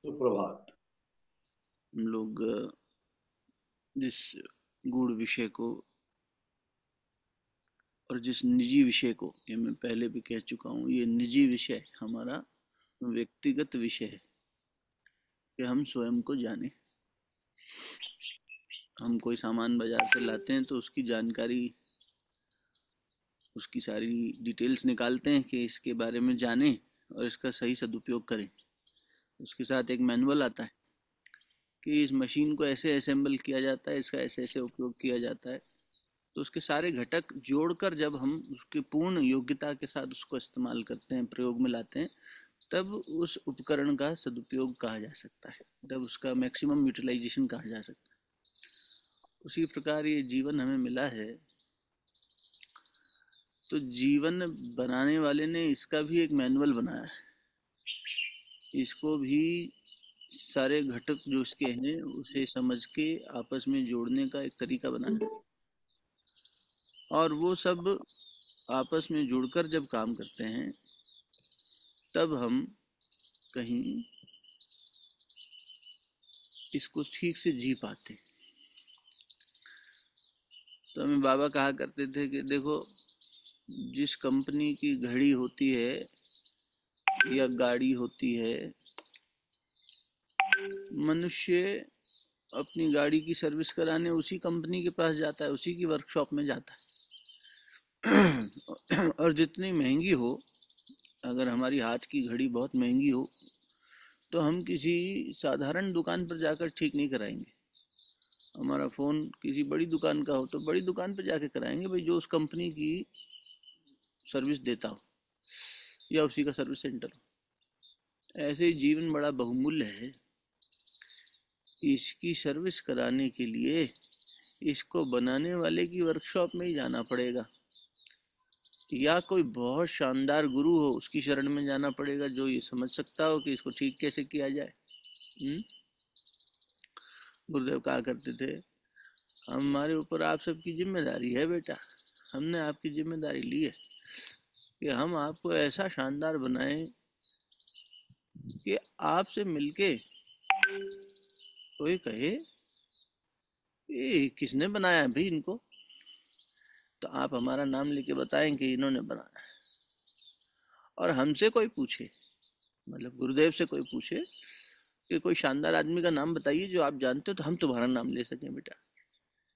सुप्रभात। हम लोग जिस गूढ़ विषय को और जिस निजी विषय को, ये मैं पहले भी कह चुका हूँ, ये निजी विषय हमारा व्यक्तिगत विषय है कि हम स्वयं को जाने। हम कोई सामान बाजार से लाते हैं तो उसकी जानकारी, उसकी सारी डिटेल्स निकालते हैं कि इसके बारे में जानें और इसका सही सदुपयोग करें। उसके साथ एक मैनुअल आता है कि इस मशीन को ऐसे असेंबल किया जाता है, इसका ऐसे ऐसे उपयोग किया जाता है। तो उसके सारे घटक जोड़कर जब हम उसकी पूर्ण योग्यता के साथ उसको इस्तेमाल करते हैं, प्रयोग में लाते हैं, तब उस उपकरण का सदुपयोग कहा जा सकता है, तब उसका मैक्सिमम यूटिलाइजेशन कहा जा सकता है। उसी प्रकार ये जीवन हमें मिला है, तो जीवन बनाने वाले ने इसका भी एक मैनुअल बनाया है। इसको भी सारे घटक जो इसके हैं उसे समझ के आपस में जोड़ने का एक तरीका बनाया है, और वो सब आपस में जुड़कर जब काम करते हैं तब हम कहीं इसको ठीक से जी पाते। तो हमें बाबा कहा करते थे कि देखो, जिस कंपनी की घड़ी होती है या गाड़ी होती है, मनुष्य अपनी गाड़ी की सर्विस कराने उसी कंपनी के पास जाता है, उसी की वर्कशॉप में जाता है। और जितनी महंगी हो, अगर हमारी हाथ की घड़ी बहुत महंगी हो तो हम किसी साधारण दुकान पर जाकर ठीक नहीं कराएंगे। हमारा फ़ोन किसी बड़ी दुकान का हो तो बड़ी दुकान पर जाके कराएंगे भाई, जो उस कंपनी की सर्विस देता हो या उसी का सर्विस सेंटर हो। ऐसे ही जीवन बड़ा बहुमूल्य है। इसकी सर्विस कराने के लिए इसको बनाने वाले की वर्कशॉप में ही जाना पड़ेगा, या कोई बहुत शानदार गुरु हो उसकी शरण में जाना पड़ेगा, जो ये समझ सकता हो कि इसको ठीक कैसे किया जाए। गुरुदेव कहा करते थे, हमारे ऊपर आप सबकी जिम्मेदारी है बेटा, हमने आपकी जिम्मेदारी ली है कि हम आपको ऐसा शानदार बनाएं कि आपसे मिलके कोई कहे ये किसने बनाया है भाई इनको, तो आप हमारा नाम लेके बताएं कि इन्होंने बनाया है। और हमसे कोई पूछे, मतलब गुरुदेव से कोई पूछे कि कोई शानदार आदमी का नाम बताइए जो आप जानते हो, तो हम तुम्हारा नाम ले सकें बेटा।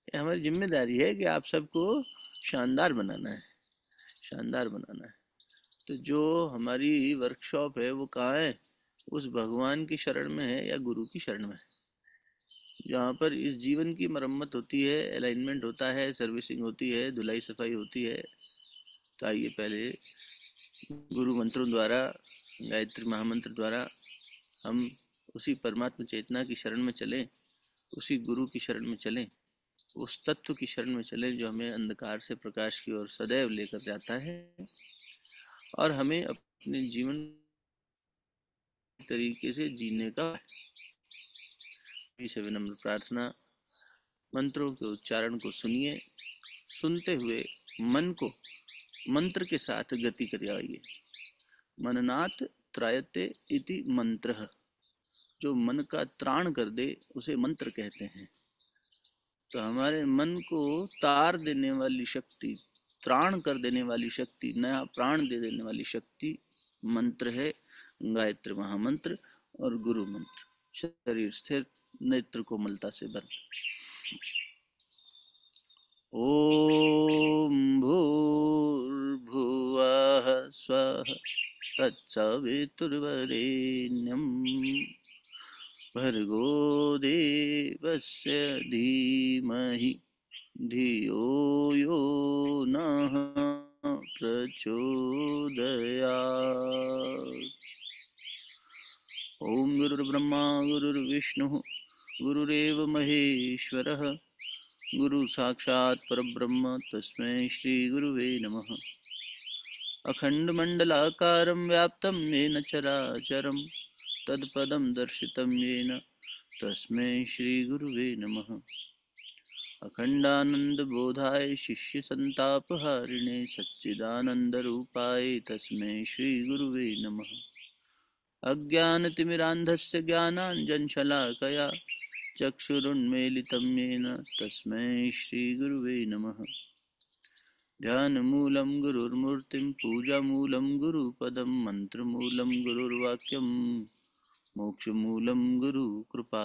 ये हमारी जिम्मेदारी है कि आप सबको शानदार बनाना है, शानदार बनाना है। तो जो हमारी वर्कशॉप है वो कहाँ है? उस भगवान की शरण में है या गुरु की शरण में है, जहाँ पर इस जीवन की मरम्मत होती है, अलाइनमेंट होता है, सर्विसिंग होती है, धुलाई सफाई होती है। तो आइए पहले गुरु मंत्रों द्वारा, गायत्री महामंत्र द्वारा हम उसी परमात्मा चेतना की शरण में चलें, उसी गुरु की शरण में चलें, उस तत्व की शरण में चलें जो हमें अंधकार से प्रकाश की ओर सदैव लेकर जाता है और हमें अपने जीवन तरीके से जीने का। से विनम्र प्रार्थना, मंत्रों के उच्चारण को सुनिए, सुनते हुए मन को मंत्र के साथ गति कराइए। मननात् त्रायते इति मंत्र, जो मन का त्राण कर दे उसे मंत्र कहते हैं। तो हमारे मन को तार देने वाली शक्ति, त्राण कर देने वाली शक्ति, नया प्राण दे देने वाली शक्ति मंत्र है, गायत्री महामंत्र और गुरु मंत्र। शरीर स्थिर, नेत्र कोमलता से बंद। ओम भूर्भुवः स्वः तत्सवितुर्वरेण्यं भर्गो देवस्य धीमहि धियो यो नः प्रचोदयात्। ओम गुरुर्ब्रह्मा गुरुर्विष्णुः गुरुरेव महेश्वरः, गुरु साक्षात् परब्रह्म तस्मै श्री गुरुवे नमः। अखंडमंडलाकारं व्याप्तं येन चराचरं तत्पदं दर्शितं येन तस्मै श्री गुरुवे नमः। अखंडानंदबोधाय शिष्यसंतापहारिणे सच्चिदानंदरूपाय तस्मै श्री गुरुवे नमः। अज्ञानतिमिरान्धस्य ज्ञानाञ्जनशलाकया चक्षुरुन्मीलितं येन तस्मै श्रीगुरुवे नमः। ध्यानमूलं गुरुर्मूर्तिं पूजामूलं गुरुपदं मन्त्रमूलं गुरुर्वाक्यं मोक्षमूलं गुरुकृपा।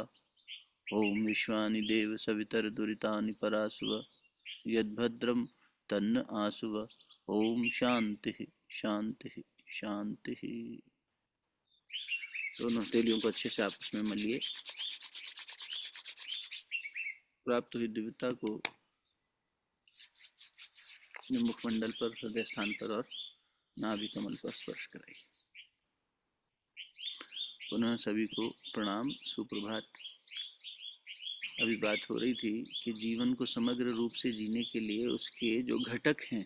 ॐ विश्वानि देव सवितर्दुरितानि परासुव यद्भद्रं तन्न आसुव। ॐ शान्तिः शान्तिः शान्तिः। दोनों हथेलियों को अच्छे से आपस में मलिए। प्राप्त हुई दिव्यता को अपने मुखमंडल पर, हृदय स्थान पर और नाभि कमल पर स्पर्श कराइए। पुनः सभी को प्रणाम, सुप्रभात। अभी बात हो रही थी कि जीवन को समग्र रूप से जीने के लिए उसके जो घटक हैं,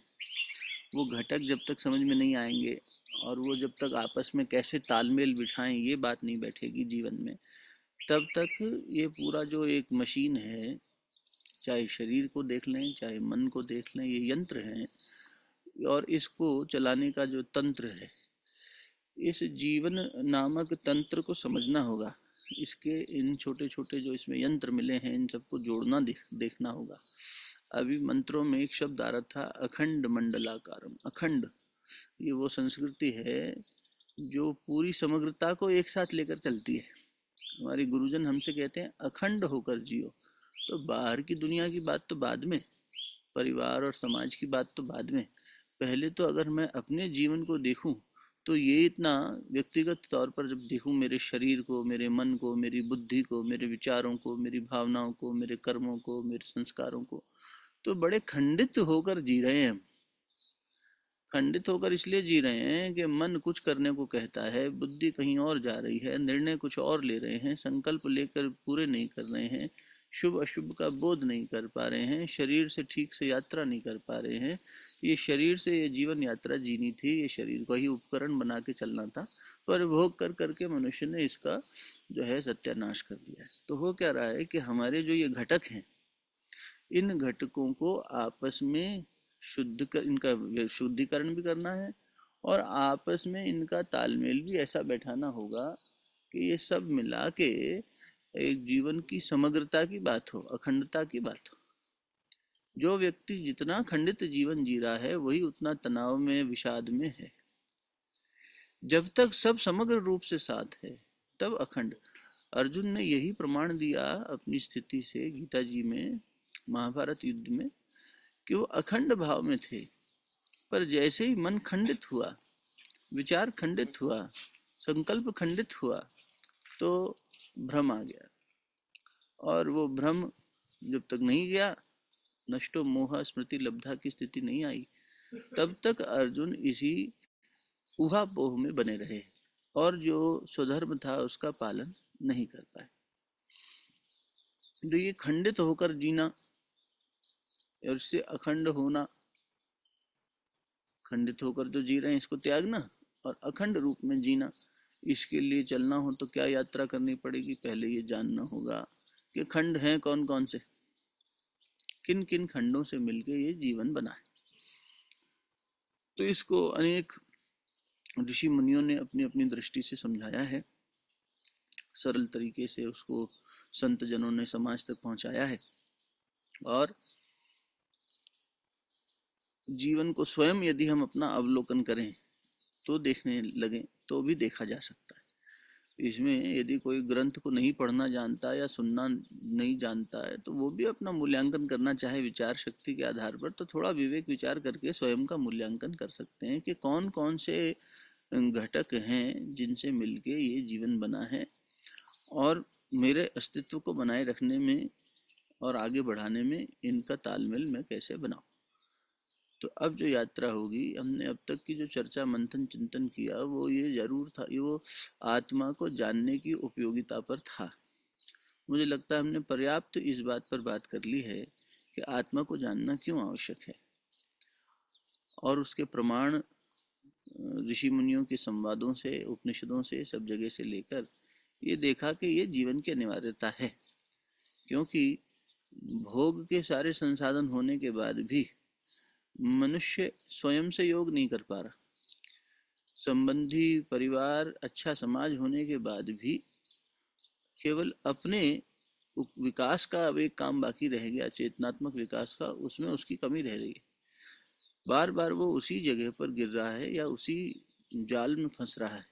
वो घटक जब तक समझ में नहीं आएंगे और वो जब तक आपस में कैसे तालमेल बिठाएं ये बात नहीं बैठेगी जीवन में, तब तक ये पूरा जो एक मशीन है, चाहे शरीर को देख लें चाहे मन को देख लें, ये यंत्र हैं और इसको चलाने का जो तंत्र है, इस जीवन नामक तंत्र को समझना होगा। इसके इन छोटे छोटे जो इसमें यंत्र मिले हैं, इन सबको जोड़ना देखना होगा। अभी मंत्रों में एक शब्द आ रहा था, अखंड मंडलाकारम। अखंड ये वो संस्कृति है जो पूरी समग्रता को एक साथ लेकर चलती है। हमारे गुरुजन हमसे कहते हैं अखंड होकर जियो। तो बाहर की दुनिया की बात तो बाद में, परिवार और समाज की बात तो बाद में, पहले तो अगर मैं अपने जीवन को देखूं तो ये इतना व्यक्तिगत तौर पर जब देखूं मेरे शरीर को, मेरे मन को, मेरी बुद्धि को, मेरे विचारों को, मेरी भावनाओं को, मेरे कर्मों को, मेरे संस्कारों को, तो बड़े खंडित होकर जी रहे हैं। खंडित होकर इसलिए जी रहे हैं कि मन कुछ करने को कहता है, बुद्धि कहीं और जा रही है, निर्णय कुछ और ले रहे हैं, संकल्प लेकर पूरे नहीं कर रहे हैं, शुभ अशुभ का बोध नहीं कर पा रहे हैं, शरीर से ठीक से यात्रा नहीं कर पा रहे हैं। ये शरीर से ये जीवन यात्रा जीनी थी, ये शरीर को ही उपकरण बना के चलना था, पर भोग कर करके मनुष्य ने इसका जो है सत्यानाश कर दिया है। तो हो क्या रहा है कि हमारे जो ये घटक हैं, इन घटकों को आपस में इनका शुद्धिकरण भी करना है और आपस में इनका तालमेल भी ऐसा बैठाना होगा कि ये सब मिला के एक जीवन की समग्रता की बात हो, अखंडता की बात हो। जो व्यक्ति जितना खंडित जीवन जी रहा है वही उतना तनाव में, विषाद में है। जब तक सब समग्र रूप से साथ है तब अखंड। अर्जुन ने यही प्रमाण दिया अपनी स्थिति से गीता जी में, महाभारत युद्ध में, कि वो अखंड भाव में थे, पर जैसे ही मन खंडित हुआ, विचार खंडित हुआ, संकल्प खंडित हुआ, तो भ्रम आ गया। और वो भ्रम जब तक नहीं गया, नष्टो मोह स्मृति लब्धा की स्थिति नहीं आई, तब तक अर्जुन इसी ऊहापोह में बने रहे और जो स्वधर्म था उसका पालन नहीं कर पाए। तो ये खंडित होकर जीना और इससे अखंड होना, खंडित होकर जो जी रहे हैं इसको त्यागना और अखंड रूप में जीना, इसके लिए चलना हो तो क्या यात्रा करनी पड़ेगी? पहले ये जानना होगा कि खंड हैं कौन कौन से, किन किन खंडों से मिलके ये जीवन बना है। तो इसको अनेक ऋषि मुनियों ने अपनी अपनी दृष्टि से समझाया है, सरल तरीके से उसको संत जनों ने समाज तक पहुंचाया है और जीवन को स्वयं यदि हम अपना अवलोकन करें तो देखने लगे तो भी देखा जा सकता है। इसमें यदि कोई ग्रंथ को नहीं पढ़ना जानता या सुनना नहीं जानता है तो वो भी अपना मूल्यांकन करना चाहे विचार शक्ति के आधार पर, तो थोड़ा विवेक विचार करके स्वयं का मूल्यांकन कर सकते हैं कि कौन कौन से घटक हैं जिनसे मिलके ये जीवन बना है और मेरे अस्तित्व को बनाए रखने में और आगे बढ़ाने में इनका तालमेल मैं कैसे बनाऊं। तो अब जो यात्रा होगी, हमने अब तक की जो चर्चा मंथन चिंतन किया वो ये जरूर था, ये वो आत्मा को जानने की उपयोगिता पर था। मुझे लगता है हमने पर्याप्त इस बात पर बात कर ली है कि आत्मा को जानना क्यों आवश्यक है और उसके प्रमाण ऋषि मुनियों के संवादों से, उपनिषदों से, सब जगह से लेकर ये देखा कि ये जीवन की अनिवार्यता है। क्योंकि भोग के सारे संसाधन होने के बाद भी मनुष्य स्वयं से योग नहीं कर पा रहा। संबंधी, परिवार, अच्छा समाज होने के बाद भी केवल अपने विकास का अब एक काम बाकी रह गया, चेतनात्मक विकास का, उसमें उसकी कमी रह रही है। बार बार वो उसी जगह पर गिर रहा है या उसी जाल में फंस रहा है।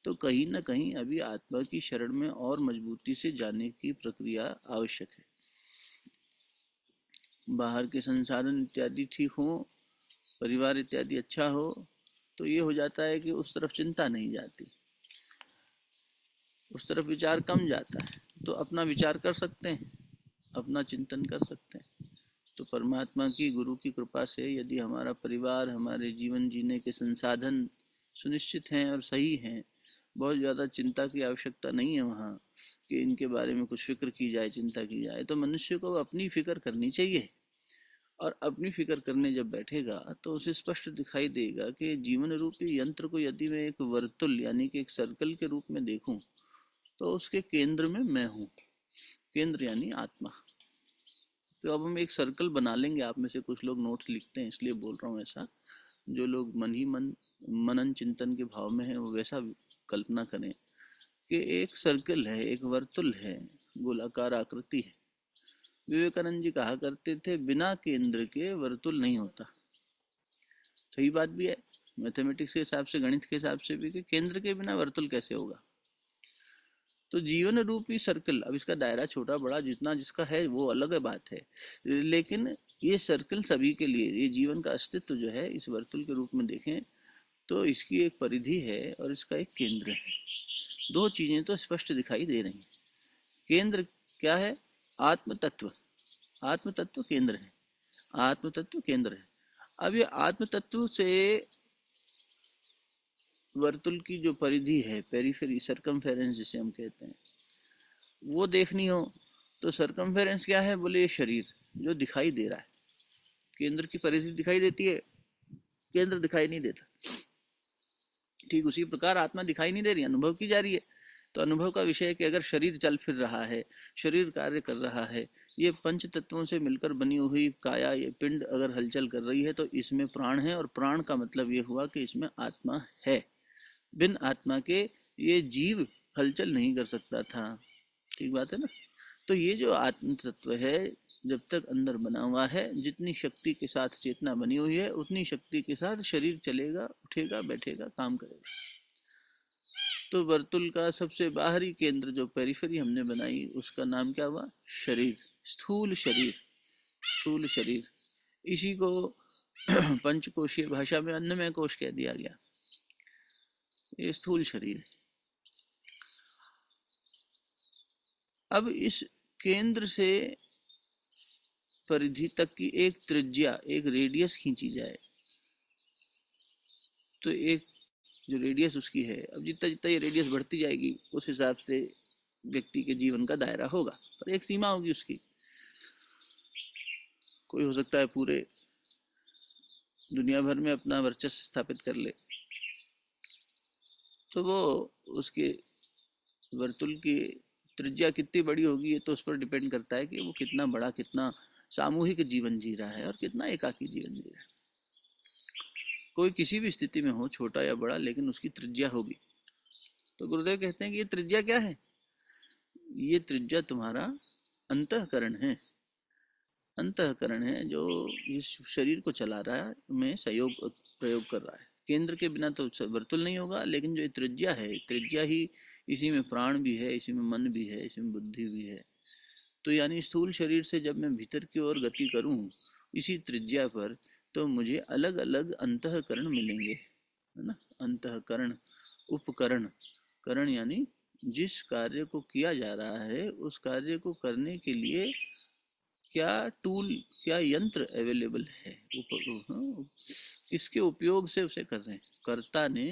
तो कहीं ना कहीं अभी आत्मा की शरण में और मजबूती से जाने की प्रक्रिया आवश्यक है। बाहर के संसाधन इत्यादि ठीक हो, परिवार इत्यादि अच्छा हो, तो ये हो जाता है कि उस तरफ चिंता नहीं जाती, उस तरफ विचार कम जाता है। तो अपना विचार कर सकते हैं, अपना चिंतन कर सकते हैं। तो परमात्मा की, गुरु की कृपा से यदि हमारा परिवार, हमारे जीवन जीने के संसाधन सुनिश्चित हैं और सही हैं, बहुत ज़्यादा चिंता की आवश्यकता नहीं है वहाँ कि इनके बारे में कुछ फिक्र की जाए, चिंता की जाए। तो मनुष्य को अपनी फिक्र करनी चाहिए, और अपनी फिक्र करने जब बैठेगा तो उसे स्पष्ट दिखाई देगा कि जीवन रूपी यंत्र को यदि मैं एक वर्तुल यानी कि एक सर्कल के रूप में देखूं, तो उसके केंद्र में मैं हूँ। केंद्र यानी आत्मा। तो अब हम एक सर्कल बना लेंगे। आप में से कुछ लोग नोट्स लिखते हैं, इसलिए बोल रहा हूँ ऐसा। जो लोग मन ही मन मनन चिंतन के भाव में है, वो वैसा कल्पना करें कि एक सर्कल है, एक वर्तुल है, गोलाकार आकृति है। विवेकानंद जी कहा करते थे, बिना केंद्र के वर्तुल नहीं होता। सही बात भी है, मैथमेटिक्स के हिसाब से, गणित के हिसाब से भी, कि केंद्र के बिना वर्तुल कैसे होगा। तो जीवन रूपी सर्कल, अब इसका दायरा छोटा बड़ा जितना जिसका है वो अलग है बात है, लेकिन ये सर्कल सभी के लिए, ये जीवन का अस्तित्व जो है इस वर्तुल के रूप में देखें तो इसकी एक परिधि है और इसका एक केंद्र है। दो चीजें तो स्पष्ट दिखाई दे रही हैं। केंद्र क्या है? आत्म तत्व। आत्म तत्व केंद्र है, आत्म तत्व केंद्र है। अब ये आत्म तत्व से वर्तुल की जो परिधि है, पेरिफेरी, सरकमफेरेंस जिसे हम कहते हैं, वो देखनी हो तो सरकमफेरेंस क्या है? बोले, ये शरीर जो दिखाई दे रहा है। केंद्र की परिधि दिखाई देती है, केंद्र दिखाई नहीं देता। ठीक उसी प्रकार आत्मा दिखाई नहीं दे रही, अनुभव की जा रही है। तो अनुभव का विषय है कि अगर शरीर चल फिर रहा है, शरीर कार्य कर रहा है, ये पंच तत्वों से मिलकर बनी हुई काया, ये पिंड अगर हलचल कर रही है, तो इसमें प्राण है। और प्राण का मतलब ये हुआ कि इसमें आत्मा है। बिन आत्मा के ये जीव हलचल नहीं कर सकता था। ठीक बात है ना? तो ये जो आत्म तत्व है, जब तक अंदर बना हुआ है, जितनी शक्ति के साथ चेतना बनी हुई है, उतनी शक्ति के साथ शरीर चलेगा, उठेगा, बैठेगा, काम करेगा। तो वर्तुल का सबसे बाहरी केंद्र जो पेरिफेरी हमने बनाई, उसका नाम क्या हुआ? शरीर, स्थूल शरीर। स्थूल शरीर, इसी को पंचकोशीय भाषा में अन्नमय कोश कह दिया गया। ये स्थूल शरीर। अब इस केंद्र से परिधि तक की एक त्रिज्या, एक रेडियस खींची जाए, तो एक जो रेडियस उसकी है, अब जितना जितना ये रेडियस बढ़ती जाएगी उस हिसाब से व्यक्ति के जीवन का दायरा होगा, और एक सीमा होगी उसकी। कोई हो सकता है पूरे दुनिया भर में अपना वर्चस्व स्थापित कर ले, तो वो उसके वर्तुल की त्रिज्या कितनी बड़ी होगी, ये तो उस पर डिपेंड करता है कि वो कितना बड़ा, कितना सामूहिक जीवन जी रहा है और कितना एकाकी जीवन जी रहा है। कोई किसी भी स्थिति में हो, छोटा या बड़ा, लेकिन उसकी त्रिज्या होगी। तो गुरुदेव कहते हैं कि ये त्रिज्या क्या है? ये त्रिज्या तुम्हारा अंतःकरण है। अंतःकरण है जो इस शरीर को चला रहा है, में सहयोग प्रयोग कर रहा है। केंद्र के बिना तो वर्तुल नहीं होगा, लेकिन जो त्रिज्या है, त्रिज्या ही, इसी में प्राण भी है, इसी में मन भी है, इसी में बुद्धि भी है। तो यानी स्थूल शरीर से जब मैं भीतर की ओर गति करूं इसी त्रिज्या पर, तो मुझे अलग अलग अंतःकरण मिलेंगे, है ना? अंतःकरण, उपकरण, करण यानी जिस कार्य को किया जा रहा है उस कार्य को करने के लिए क्या टूल, क्या यंत्र अवेलेबल है, किसके उपयोग से उसे कर रहे हैं। कर्ता ने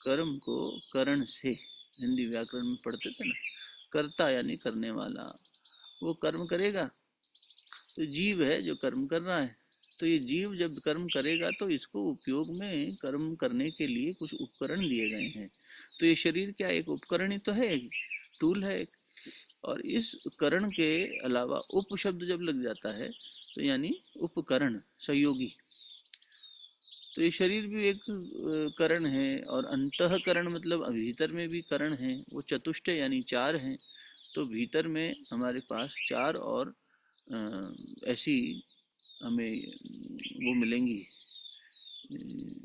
कर्म को करण से, हिंदी व्याकरण में पढ़ते थे ना, कर्ता यानी करने वाला, वो कर्म करेगा। तो जीव है जो कर्म कर रहा है। तो ये जीव जब कर्म करेगा तो इसको उपयोग में, कर्म करने के लिए कुछ उपकरण दिए गए हैं। तो ये शरीर क्या एक उपकरण ही तो है, टूल है। और इस करण के अलावा उप शब्द जब लग जाता है तो यानी उपकरण, सहयोगी। तो ये शरीर भी एक करण है, और अंतःकरण मतलब भीतर में भी करण है, वो चतुष्ट यानी चार हैं। तो भीतर में हमारे पास चार और ऐसी हमें वो मिलेंगी,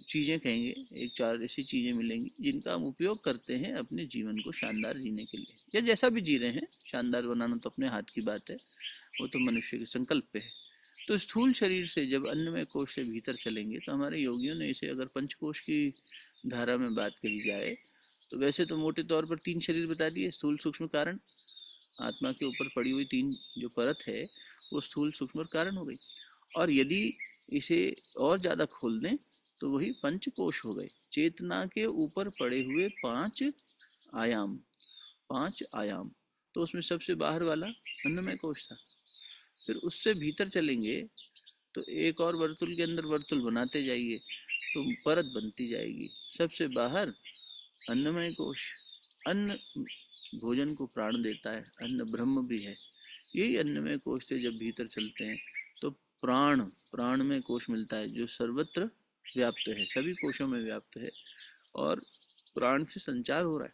चीज़ें कहेंगे, एक चार ऐसी चीज़ें मिलेंगी जिनका हम उपयोग करते हैं अपने जीवन को शानदार जीने के लिए, या जैसा भी जी रहे हैं। शानदार बनाना तो अपने हाथ की बात है, वो तो मनुष्य के संकल्प पे है। तो स्थूल शरीर से जब अन्नमय कोश से भीतर चलेंगे, तो हमारे योगियों ने इसे अगर पंचकोश की धारा में बात कही जाए, तो वैसे तो मोटे तौर पर तीन शरीर बता दिए, स्थूल सूक्ष्म कारण। आत्मा के ऊपर पड़ी हुई तीन जो परत है वो स्थूल सूक्ष्म और कारण हो गई। और यदि इसे और ज़्यादा खोल दें तो वही पंचकोश हो गए, चेतना के ऊपर पड़े हुए आयाम पांच आयाम। तो उसमें सबसे बाहर वाला अन्नमय कोश था। फिर उससे भीतर चलेंगे तो एक और वर्तुल के अंदर वर्तुल बनाते जाइए तो परत बनती जाएगी। सबसे बाहर अन्नमय कोश, अन्न भोजन को प्राण देता है, अन्न ब्रह्म भी है। यही अन्नमय कोश से जब भीतर चलते हैं तो प्राण में कोश मिलता है, जो सर्वत्र व्याप्त है, सभी कोशों में व्याप्त है, और प्राण से संचार हो रहा है।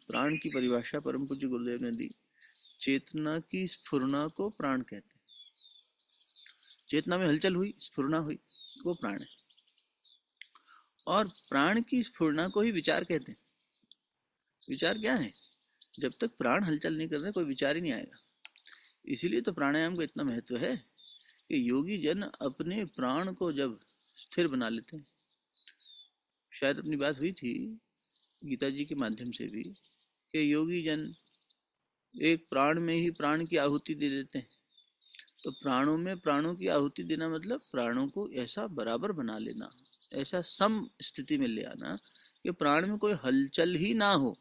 प्राण की परिभाषा परम पूज्य गुरुदेव ने दी, चेतना की स्फुरना को प्राण कहते हैं। चेतना में हलचल हुई, स्फुरना हुई, वो प्राण है। और प्राण की स्फुरना को ही विचार कहते हैं। विचार क्या है? जब तक प्राण हलचल नहीं कर रहे कोई विचार ही नहीं आएगा। इसीलिए तो प्राणायाम का इतना महत्व है कि योगी जन अपने प्राण को जब स्थिर बना लेते हैं, शायद अपनी बात हुई थी गीता जी के माध्यम से भी, कि योगी जन एक प्राण में ही प्राण की आहुति दे देते हैं। तो प्राणों में प्राणों की आहुति देना मतलब प्राणों को ऐसा बराबर बना लेना, ऐसा सम स्थिति में ले आना कि प्राण में कोई हलचल ही ना हो।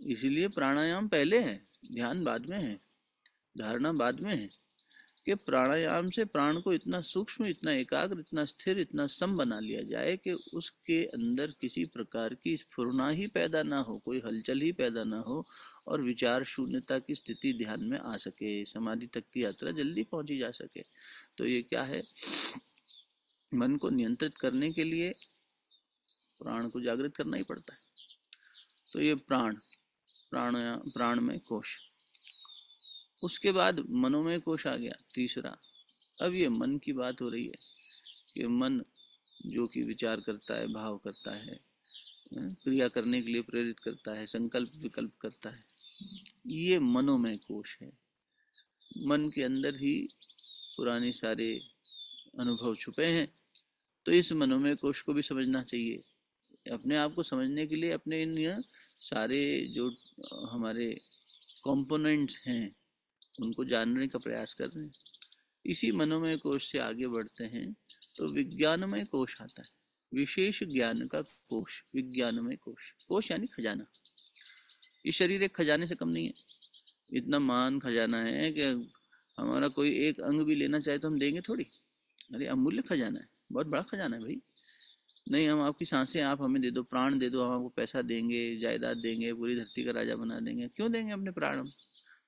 इसीलिए प्राणायाम पहले है, ध्यान बाद में है, धारणा बाद में है। कि प्राणायाम से प्राण को इतना सूक्ष्म, इतना एकाग्र, इतना स्थिर, इतना सम बना लिया जाए कि उसके अंदर किसी प्रकार की स्फुरना ही पैदा ना हो, कोई हलचल ही पैदा ना हो, और विचार शून्यता की स्थिति ध्यान में आ सके, समाधि तक की यात्रा जल्दी पहुंची जा सके। तो ये क्या है, मन को नियंत्रित करने के लिए प्राण को जागृत करना ही पड़ता है। तो ये प्राण में कोश। उसके बाद मनोमय कोश आ गया तीसरा। अब ये मन की बात हो रही है कि मन जो कि विचार करता है, भाव करता है, क्रिया करने के लिए प्रेरित करता है, संकल्प विकल्प करता है, ये मनोमय कोश है। मन के अंदर ही पुराने सारे अनुभव छुपे हैं। तो इस मनोमय कोश को भी समझना चाहिए। अपने आप को समझने के लिए अपने इन सारे जो हमारे कंपोनेंट्स हैं उनको जानने का प्रयास कर रहे हैं। इसी मनोमय कोश से आगे बढ़ते हैं तो विज्ञानमय कोश आता है, विशेष ज्ञान का कोश, विज्ञानमय कोश। कोश यानी खजाना। ये शरीर एक खजाने से कम नहीं है। इतना महान खजाना है कि हमारा कोई एक अंग भी लेना चाहे तो हम देंगे थोड़ी। अरे अमूल्य खजाना है, बहुत बड़ा खजाना है भाई। नहीं, हम आपकी सांसें आप हमें दे दो, प्राण दे दो, हम आपको पैसा देंगे, जायदाद देंगे, पूरी धरती का राजा बना देंगे। क्यों देंगे अपने प्राण? हम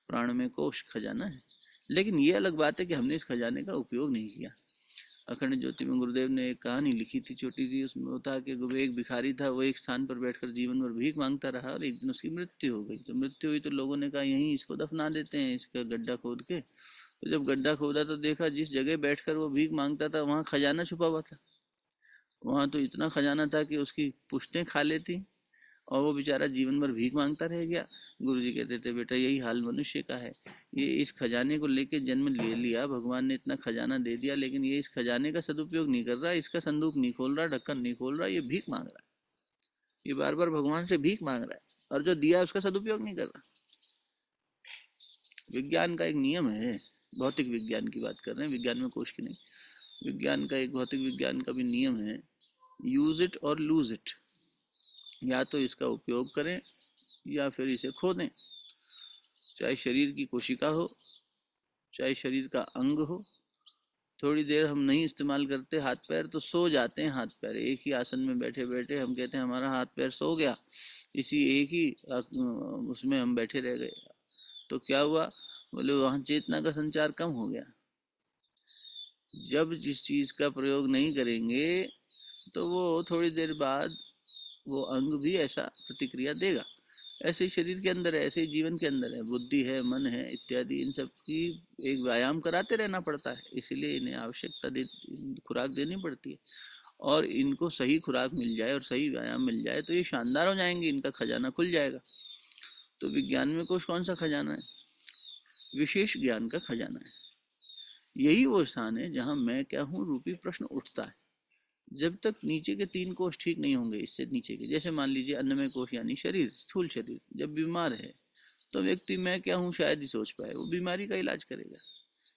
प्राण में कोश खजाना है। लेकिन ये अलग बात है कि हमने इस खजाने का उपयोग नहीं किया। अखंड ज्योति में गुरुदेव ने एक कहानी लिखी थी छोटी सी। उसमें होता कि एक भिखारी था, वो एक स्थान पर बैठकर जीवन भर भीख मांगता रहा, और एक दिन उसकी मृत्यु हो गई। तो मृत्यु हुई तो लोगों ने कहा यहीं इसको दफना देते हैं, इसका गड्ढा खोद के। तो जब गड्ढा खोदा तो देखा जिस जगह बैठकर वो भीख मांगता था वहाँ खजाना छुपा हुआ था। वहाँ तो इतना खजाना था कि उसकी पुश्तें खा लेती, और वो बेचारा जीवन भर भीख मांगता रह गया। गुरुजी कहते थे बेटा यही हाल मनुष्य का है। ये इस खजाने को लेके जन्म ले लिया, भगवान ने इतना खजाना दे दिया, लेकिन ये इस खजाने का सदुपयोग नहीं कर रहा, इसका संदूक नहीं खोल रहा, ढक्कन नहीं खोल रहा, ये भीख मांग रहा है। ये बार बार भगवान से भीख मांग रहा है, और जो दिया उसका सदुपयोग नहीं कर रहा। विज्ञान का एक नियम है, भौतिक विज्ञान की बात कर रहे हैं, विज्ञान में कोश की नहीं। विज्ञान का एक, भौतिक विज्ञान का भी नियम है, यूज इट और लूज इट। या तो इसका उपयोग करें या फिर इसे खो दें। चाहे शरीर की कोशिका हो, चाहे शरीर का अंग हो, थोड़ी देर हम नहीं इस्तेमाल करते हाथ पैर तो सो जाते हैं। हाथ पैर एक ही आसन में बैठे बैठे हम कहते हैं हमारा हाथ पैर सो गया, इसी एक ही उसमें हम बैठे रह गए। तो क्या हुआ? बोले वहाँ चेतना का संचार कम हो गया। जब जिस चीज का प्रयोग नहीं करेंगे तो वो थोड़ी देर बाद वो अंग भी ऐसा प्रतिक्रिया देगा। ऐसे ही शरीर के अंदर है, ऐसे ही जीवन के अंदर है, बुद्धि है, मन है इत्यादि, इन सब की एक व्यायाम कराते रहना पड़ता है। इसीलिए इन्हें आवश्यकता दे खुराक देनी पड़ती है। और इनको सही खुराक मिल जाए और सही व्यायाम मिल जाए तो ये शानदार हो जाएंगे, इनका खजाना खुल जाएगा। तो विज्ञान में कोश कौन सा खजाना है? विशेष ज्ञान का खजाना है। यही वो स्थान है जहाँ मैं क्या हूँ रूपी प्रश्न उठता है। जब तक नीचे के 3 कोष ठीक नहीं होंगे, इससे नीचे के, जैसे मान लीजिए अन्नमय कोष यानी शरीर, स्थूल शरीर जब बीमार है तो व्यक्ति मैं क्या हूँ शायद ही सोच पाए। वो बीमारी का इलाज करेगा,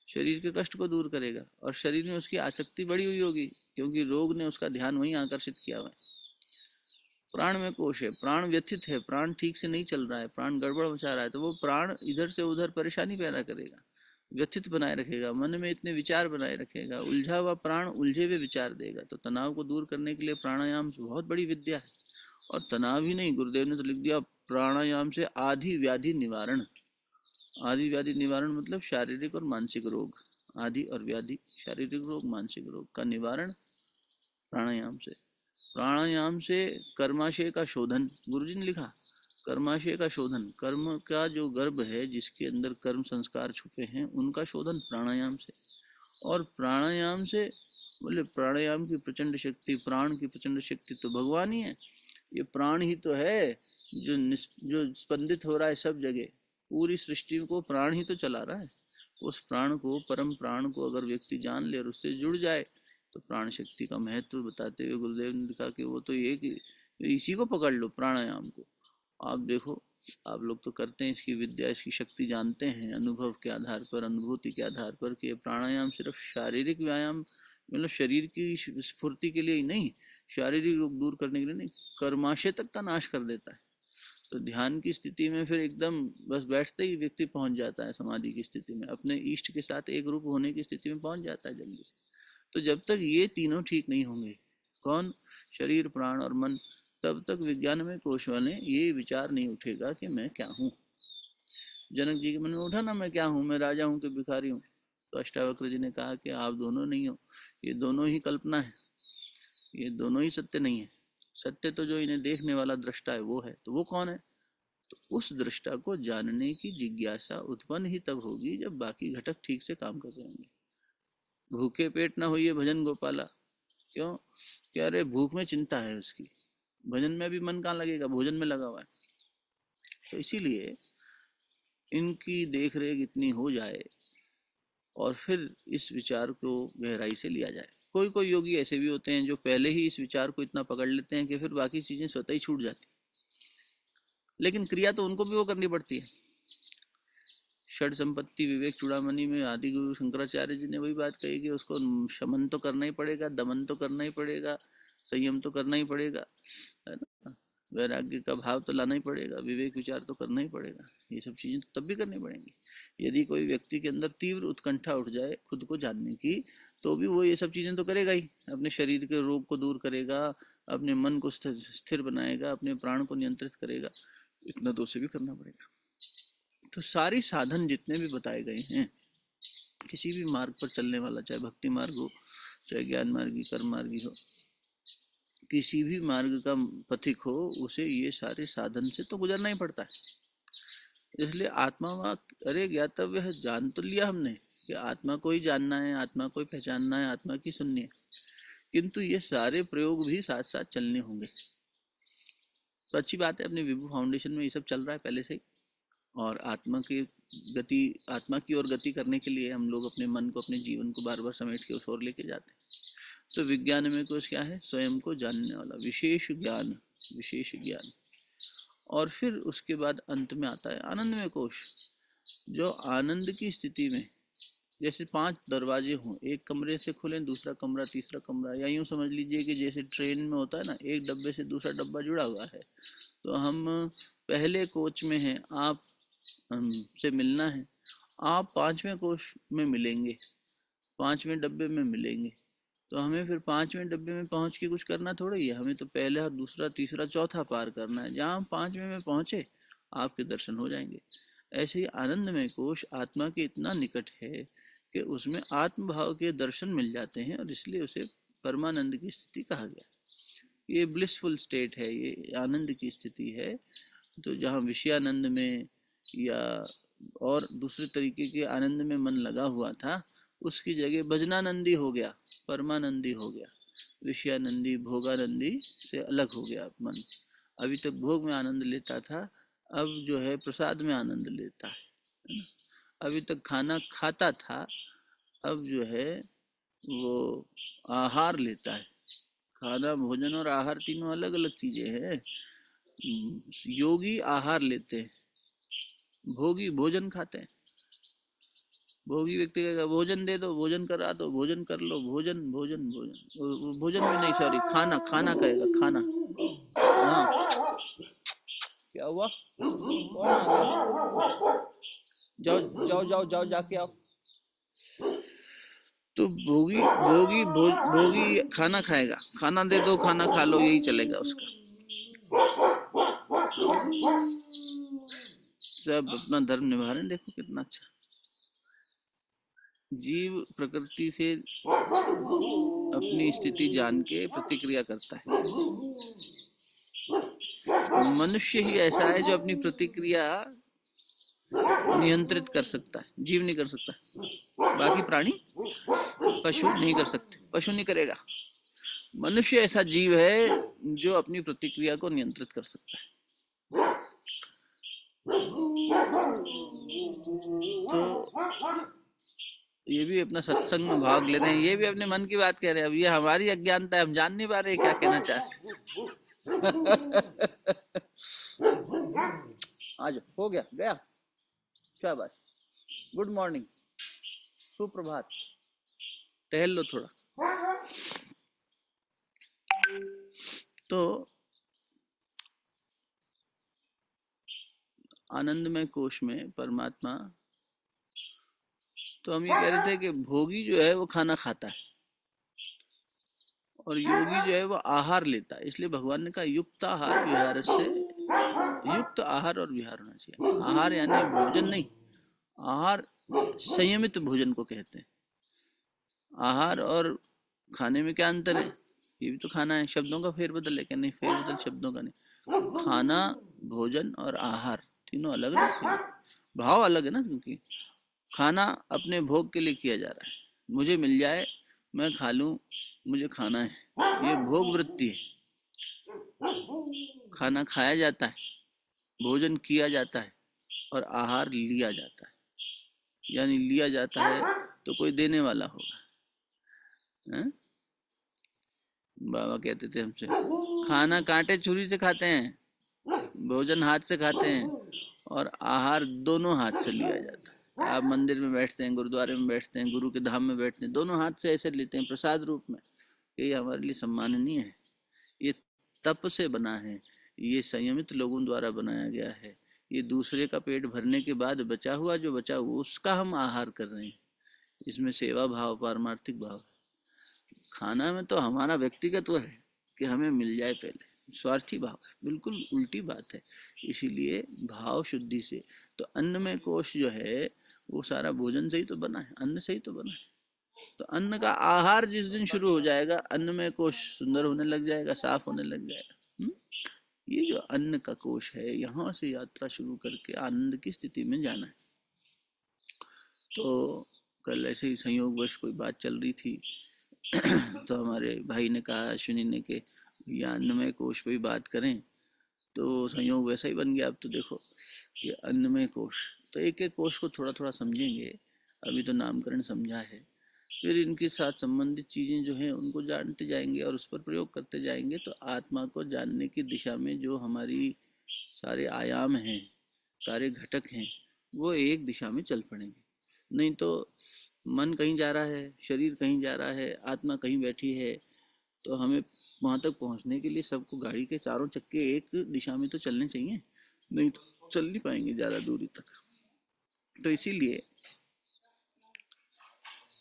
शरीर के कष्ट को दूर करेगा, और शरीर में उसकी आसक्ति बढ़ी हुई होगी क्योंकि रोग ने उसका ध्यान वहीं आकर्षित किया हुआ है। प्राण में कोश है, प्राण व्यथित है, प्राण ठीक से नहीं चल रहा है, प्राण गड़बड़ मचा रहा है, तो वो प्राण इधर से उधर परेशानी पैदा करेगा, व्यथित बनाए रखेगा, मन में इतने विचार बनाए रखेगा, उलझा हुआ प्राण उलझे हुए विचार देगा। तो तनाव को दूर करने के लिए प्राणायाम बहुत बड़ी विद्या है। और तनाव ही नहीं, गुरुदेव ने तो लिख दिया प्राणायाम से आदि व्याधि निवारण। आदि व्याधि निवारण मतलब शारीरिक और मानसिक रोग, आदि और व्याधि शारीरिक रोग मानसिक रोग का निवारण प्राणायाम से। प्राणायाम से कर्माशय का शोधन, गुरुजी ने लिखा कर्माशय का शोधन, कर्म का जो गर्भ है जिसके अंदर कर्म संस्कार छुपे हैं उनका शोधन प्राणायाम से। और प्राणायाम से बोले प्राणायाम की प्रचंड शक्ति, प्राण की प्रचंड शक्ति तो भगवान ही है। ये प्राण ही तो है जो स्पंदित हो रहा है सब जगह, पूरी सृष्टि को प्राण ही तो चला रहा है। उस प्राण को, परम प्राण को अगर व्यक्ति जान ले और उससे जुड़ जाए तो प्राण शक्ति का महत्व बताते हुए गुरुदेव ने लिखा कि वो तो ये कि इसी को पकड़ लो प्राणायाम को। आप देखो, आप लोग तो करते हैं इसकी विद्या, इसकी शक्ति जानते हैं अनुभव के आधार पर, अनुभूति के आधार पर कि प्राणायाम सिर्फ शारीरिक व्यायाम मतलब शरीर की स्फूर्ति के लिए ही नहीं, शारीरिक रोग दूर करने के लिए नहीं, कर्माशय तक का नाश कर देता है। तो ध्यान की स्थिति में फिर एकदम बस बैठते ही व्यक्ति पहुंच जाता है समाधि की स्थिति में, अपने इष्ट के साथ एक रूप होने की स्थिति में पहुंच जाता है जल्दी से। तो जब तक ये तीनों ठीक नहीं होंगे, कौन, शरीर, प्राण और मन, तब तक विज्ञान में कोश वाले ये विचार नहीं उठेगा कि मैं क्या हूँ। जनक जी के मन में उठा ना मैं क्या हूँ, मैं राजा हूँ कि भिखारी हूँ। तो अष्टावक्र जी ने कहा कि आप दोनों नहीं हो, ये दोनों ही कल्पना है, ये दोनों ही सत्य नहीं है। सत्य तो जो इन्हें देखने वाला दृष्टा है वो है। तो वो कौन है? तो उस दृष्टा को जानने की जिज्ञासा उत्पन्न ही तब होगी जब बाकी घटक ठीक से काम कर रहे होंगे। भूखे पेट ना होइए भजन गोपाला। क्यों? क्या? अरे भूख में चिंता है उसकी, भजन में भी मन कहाँ लगेगा, भोजन में लगा हुआ है। तो इसीलिए इनकी देख रेख इतनी हो जाए और फिर इस विचार को गहराई से लिया जाए। कोई कोई योगी ऐसे भी होते हैं जो पहले ही इस विचार को इतना पकड़ लेते हैं कि फिर बाकी चीजें स्वतः ही छूट जाती, लेकिन क्रिया तो उनको भी वो करनी पड़ती है। षड संपत्ति विवेक चूड़ामणि में आदि गुरु शंकराचार्य जी ने वही बात कही कि उसको शमन तो करना ही पड़ेगा, दमन तो करना ही पड़ेगा, संयम तो करना ही पड़ेगा, है ना, वैराग्य का भाव तो लाना ही पड़ेगा, विवेक विचार तो करना ही पड़ेगा। ये सब चीजें तो तब भी करनी पड़ेंगी। यदि कोई व्यक्ति के अंदर तीव्र उत्कंठा उठ जाए खुद को जानने की, तो भी वो ये सब चीजें तो करेगा ही। अपने शरीर के रोग को दूर करेगा, अपने मन को स्थिर बनाएगा, अपने प्राण को नियंत्रित करेगा, इतना तो उसे भी करना पड़ेगा। तो सारी साधन जितने भी बताए गए हैं, किसी भी मार्ग पर चलने वाला, चाहे भक्ति मार्ग हो, चाहे ज्ञान मार्गी, कर्म मार्गी हो, किसी भी मार्ग का पथिक हो, उसे ये सारे साधन से तो गुजरना ही पड़ता है। इसलिए आत्मा, अरे ज्ञातव्य है, जान तो लिया हमने कि आत्मा को ही जानना है, आत्मा को ही पहचानना है, आत्मा की सुननी है, किंतु ये सारे प्रयोग भी साथ साथ चलने होंगे। तो अच्छी बात है, अपने विभू फाउंडेशन में ये सब चल रहा है पहले से ही। और आत्मा की गति, आत्मा की ओर गति करने के लिए हम लोग अपने मन को, अपने जीवन को बार बार समेट के उस ओर लेके जाते हैं। तो विज्ञान में कुछ क्या है? स्वयं को जानने वाला विशेष ज्ञान, विशेष ज्ञान। और फिर उसके बाद अंत में आता है आनंदमय कोश, जो आनंद की स्थिति में, जैसे 5 दरवाजे हों, एक कमरे से खुले दूसरा कमरा, तीसरा कमरा, या यूँ समझ लीजिए कि जैसे ट्रेन में होता है ना, एक डब्बे से दूसरा डब्बा जुड़ा हुआ है, तो हम पहले कोच में हैं, आप हमसे मिलना है, आप 5वें कोच में मिलेंगे, 5वें डब्बे में मिलेंगे। तो हमें फिर 5वें डब्बे में पहुंच के कुछ करना थोड़ा ही है, हमें तो पहला, दूसरा, तीसरा, चौथा पार करना है। जहाँ हम 5वें में पहुंचे आपके दर्शन हो जाएंगे। ऐसे ही आनंदमय कोश आत्मा के इतना निकट है कि उसमें आत्म भाव के दर्शन मिल जाते हैं और इसलिए उसे परमानंद की स्थिति कहा गया। ये ब्लिसफुल स्टेट है, ये आनंद की स्थिति है। तो जहाँ विषयानंद में या और दूसरे तरीके के आनंद में मन लगा हुआ था, उसकी जगह भजनानंदी हो गया, परमानंदी हो गया। विषयानंदी भोगानंदी से अलग हो गया मन। अभी तक भोग में आनंद लेता था, अब जो है प्रसाद में आनंद लेता है। अभी तक खाना खाता था, अब जो है वो आहार लेता है। खाना, भोजन और आहार तीनों अलग अलग चीजें हैं। योगी आहार लेते हैं, भोगी भोजन खाते हैं। भोगी व्यक्ति कहेगा भोजन दे दो, भोजन करा दो, भोजन कर लो, भोजन भोजन भोजन, भोजन भी नहीं, सॉरी, खाना, खाना कहेगा, खाना। हाँ, क्या हुआ? कौन आ गया? जाओ जाओ जाओ जाओ, जाके आओ। तो भोगी भोगी भोगी खाना खाएगा, खाना दे दो, खाना खा लो, यही चलेगा उसका। सब अपना धर्म निभा रहे हैं, देखो कितना अच्छा। जीव प्रकृति से अपनी स्थिति जान के प्रतिक्रिया करता है। मनुष्य ही ऐसा है जो अपनी प्रतिक्रिया नियंत्रित कर सकता है, जीव नहीं कर सकता। बाकी प्राणी, पशु नहीं कर सकते, पशु नहीं करेगा। मनुष्य ऐसा जीव है जो अपनी प्रतिक्रिया को नियंत्रित कर सकता है। तो ये भी अपना सत्संग में भाग ले रहे हैं, ये भी अपने मन की बात कह रहे हैं। अब ये हमारी अज्ञानता है, हम जान नहीं पा रहे क्या कहना चाह रहे। आज हो गया, गया, शाबाश, गुड मॉर्निंग, सुप्रभात, टहल लो थोड़ा। तो आनंदमय कोश में परमात्मा, तो हम ये कह रहे थे कि भोगी जो है वो खाना खाता है और योगी जो है वो आहार लेता है। इसलिए भगवान ने कहा युक्त आहार विहार से, युक्त आहार और विहार होना चाहिए। आहार यानी भोजन नहीं, आहार संयमित भोजन को कहते हैं। आहार और खाने में क्या अंतर है? ये भी तो खाना है, शब्दों का फेरबदल है क्या? नहीं, फेरबदल शब्दों का नहीं। खाना, भोजन और आहार तीनों अलग अलग चीज, भाव अलग है ना। क्योंकि खाना अपने भोग के लिए किया जा रहा है, मुझे मिल जाए मैं खा लूं, मुझे खाना है, ये भोग वृत्ति है। खाना खाया जाता है, भोजन किया जाता है और आहार लिया जाता है। यानी लिया जाता है तो कोई देने वाला होगा। है? बाबा कहते थे हमसे, खाना कांटे छुरी से खाते हैं, भोजन हाथ से खाते हैं और आहार दोनों हाथ से लिया जाता है। आप मंदिर में बैठते हैं, गुरुद्वारे में बैठते हैं, गुरु के धाम में बैठते हैं, दोनों हाथ से ऐसे लेते हैं प्रसाद रूप में। ये हमारे लिए सम्माननीय है। ये तप से बना है, ये संयमित लोगों द्वारा बनाया गया है। ये दूसरे का पेट भरने के बाद बचा हुआ जो बचा हुआ उसका हम आहार कर रहे हैं। इसमें सेवा भाव, पारमार्थिक भाव। खाना में तो हमारा व्यक्तिगत है कि हमें मिल जाए पहले, स्वार्थी भाव है, बिल्कुल उल्टी बात है। इसीलिए भाव शुद्धि से, तो अन्न में कोश जो है वो सारा भोजन से ही तो बना है, अन्न से ही तो बना है। तो अन्न का आहार जिस दिन शुरू हो जाएगा, अन्न में कोश सुंदर होने लग जाएगा, साफ होने लग जाएगा। ये जो अन्न का कोश है, यहाँ से यात्रा शुरू करके आनंद की स्थिति में जाना है। तो कल ऐसे ही संयोगवश कोई बात चल रही थी तो हमारे भाई ने कहा, अश्विनी ने, कि या अन्नमय कोश पे बात करें। तो संयोग वैसा ही बन गया। अब तो देखो कि अन्नमय कोश, तो एक एक कोश को थोड़ा थोड़ा समझेंगे। अभी तो नामकरण समझा है, फिर इनके साथ संबंधित चीज़ें जो हैं उनको जानते जाएंगे और उस पर प्रयोग करते जाएंगे। तो आत्मा को जानने की दिशा में जो हमारी सारे आयाम हैं, सारे घटक हैं, वो एक दिशा में चल पड़ेंगे। नहीं तो मन कहीं जा रहा है, शरीर कहीं जा रहा है, आत्मा कहीं बैठी है। तो हमें वहां तक पहुंचने के लिए सबको गाड़ी के चारों चक्के एक दिशा में तो चलने चाहिए, नहीं तो चल नहीं पाएंगे ज़्यादा दूरी तक। तो इसीलिए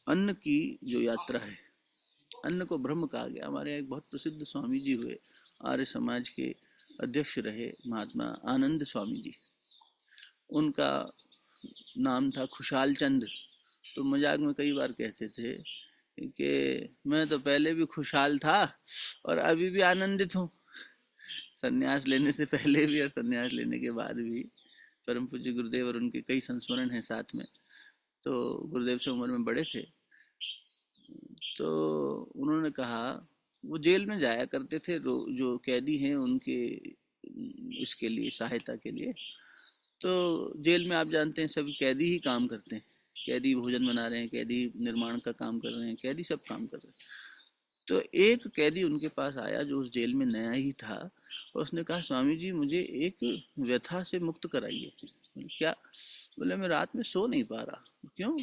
अन्न की जो यात्रा है, अन्न को ब्रह्म कहा गया। हमारे यहाँ एक बहुत प्रसिद्ध स्वामी जी हुए, आर्य समाज के अध्यक्ष रहे महात्मा आनंद स्वामी जी। उनका नाम था खुशाल चंद, तो मजाक में कई बार कहते थे कि मैं तो पहले भी खुशहाल था और अभी भी आनंदित हूँ। संन्यास लेने से पहले भी और संन्यास लेने के बाद भी। परम पूज्य गुरुदेव और उनके कई संस्मरण हैं साथ में। तो गुरुदेव से उम्र में बड़े थे, तो उन्होंने कहा वो जेल में जाया करते थे, जो कैदी हैं उनके इसके लिए, सहायता के लिए। तो जेल में आप जानते हैं सभी कैदी ही काम करते हैं, कैदी भोजन बना रहे हैं, कैदी निर्माण का काम कर रहे हैं, कैदी सब काम कर रहे हैं। तो एक कैदी उनके पास आया जो उस जेल में नया ही था, और उसने कहा स्वामी जी मुझे एक व्यथा से मुक्त कराइए। क्या? बोले मैं रात में सो नहीं पा रहा। क्यों?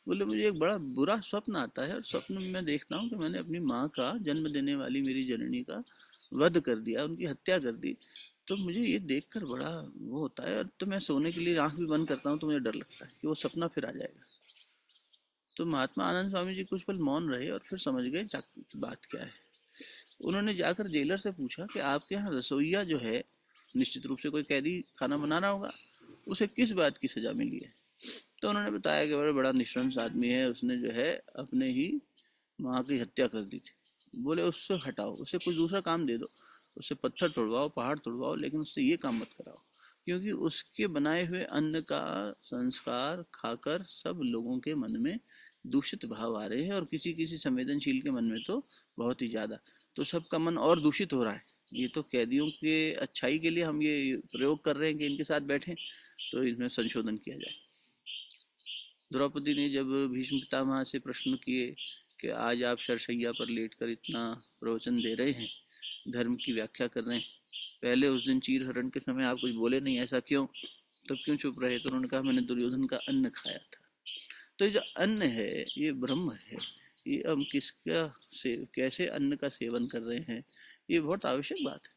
बोले मुझे एक बड़ा बुरा स्वप्न आता है और स्वप्न में मैं देखता हूँ कि मैंने अपनी माँ का, जन्म देने वाली मेरी जननी का वध कर दिया, उनकी हत्या कर दी। तो मुझे ये देखकर बड़ा वो होता है, और तो मैं सोने के लिए आंख भी बंद करता हूँ तो मुझे डर लगता है कि वो सपना फिर आ जाएगा। तो महात्मा आनंद स्वामी जी कुछ पल मौन रहे और फिर समझ गए बात क्या है। उन्होंने जाकर जेलर से पूछा कि आपके यहाँ रसोईया जो है, निश्चित रूप से कोई कैदी खाना बना रहा होगा, उसे किस बात की सजा मिली है? तो उन्होंने बताया कि बड़ा निष्ठुर आदमी है, उसने जो है अपने ही माँ की हत्या कर दी थी। बोले उससे हटाओ, उसे कुछ दूसरा काम दे दो, उससे पत्थर तोड़वाओ, पहाड़ तोड़वाओ, लेकिन उससे ये काम मत कराओ, क्योंकि उसके बनाए हुए अन्न का संस्कार खाकर सब लोगों के मन में दूषित भाव आ रहे हैं, और किसी किसी संवेदनशील के मन में तो बहुत ही ज़्यादा। तो सबका मन और दूषित हो रहा है। ये तो कैदियों के अच्छाई के लिए हम ये प्रयोग कर रहे हैं कि इनके साथ बैठें, तो इसमें संशोधन किया जाए। द्रौपदी ने जब भीष्म पितामह से प्रश्न किए कि आज आप शरशैया पर लेटकर इतना प्रवचन दे रहे हैं, धर्म की व्याख्या कर रहे हैं, पहले उस दिन चीर हरण के समय आप कुछ बोले नहीं, ऐसा क्यों? तब क्यों चुप रहे? तो उन्होंने कहा मैंने दुर्योधन का अन्न खाया था। तो ये जो अन्न है ये ब्रह्म है, ये हम किसका से कैसे अन्न का सेवन कर रहे हैं, ये बहुत आवश्यक बात है।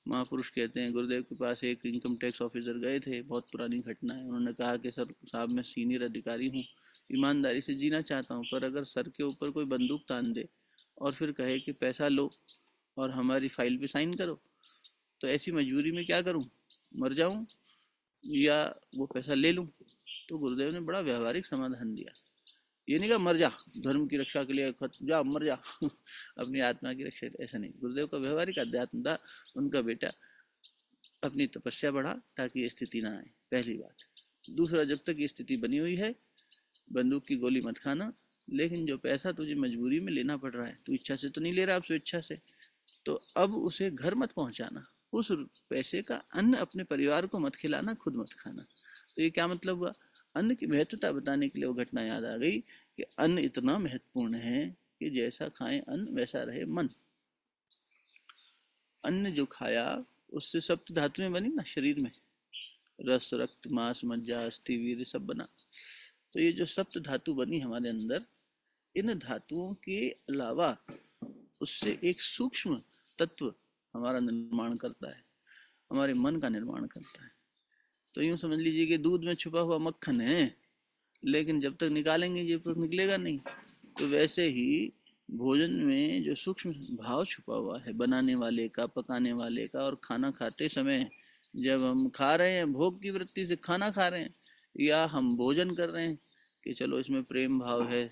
महापुरुष कहते हैं, गुरुदेव के पास एक इनकम टैक्स ऑफिसर गए थे, बहुत पुरानी घटना है। उन्होंने कहा कि सर साहब मैं सीनियर अधिकारी हूँ, ईमानदारी से जीना चाहता हूँ, पर अगर सर के ऊपर कोई बंदूक तान दे और फिर कहे कि पैसा लो और हमारी फाइल पे साइन करो, तो ऐसी मजबूरी में क्या करूँ, मर जाऊँ या वो पैसा ले लूँ? तो गुरुदेव ने बड़ा व्यवहारिक समाधान दिया। ये नहीं कहा मर जा, धर्म की रक्षा के लिए जा मर जा अपनी आत्मा की रक्षा, ऐसा नहीं। गुरुदेव का व्यवहारिक अध्यात्म था। उनका बेटा अपनी तपस्या बढ़ा ताकि ये स्थिति ना आए, पहली बात। दूसरा, जब तक ये स्थिति बनी हुई है बंदूक की गोली मत खाना, लेकिन जो पैसा तुझे मजबूरी में लेना पड़ रहा है, तू इच्छा से तो नहीं ले रहा, अब स्वेच्छा से, तो अब उसे घर मत पहुंचाना, उस पैसे का अन्न अपने परिवार को मत खिलाना, खुद मत खाना। तो ये क्या मतलब हुआ? अन्न की महत्वता बताने के लिए वो घटना याद आ गई कि अन्न इतना महत्वपूर्ण है कि जैसा खाएं अन्न वैसा रहे मन। अन्न जो खाया उससे सप्त धातुएं बनी ना शरीर में, रस रक्त मांस मज्जा अस्थि वीर्य सब बना। तो ये जो सप्त धातु बनी हमारे अंदर, इन धातुओं के अलावा उससे एक सूक्ष्म तत्व हमारा निर्माण करता है, हमारे मन का निर्माण करता है। तो यूं समझ लीजिए कि दूध में छुपा हुआ मक्खन है, लेकिन जब तक निकालेंगे जब तक निकलेगा नहीं। तो वैसे ही भोजन में जो सूक्ष्म भाव छुपा हुआ है, बनाने वाले का, पकाने वाले का, और खाना खाते समय जब हम खा रहे हैं भोग की वृत्ति से खाना खा रहे हैं, या हम भोजन कर रहे हैं कि चलो इसमें प्रेम भाव है,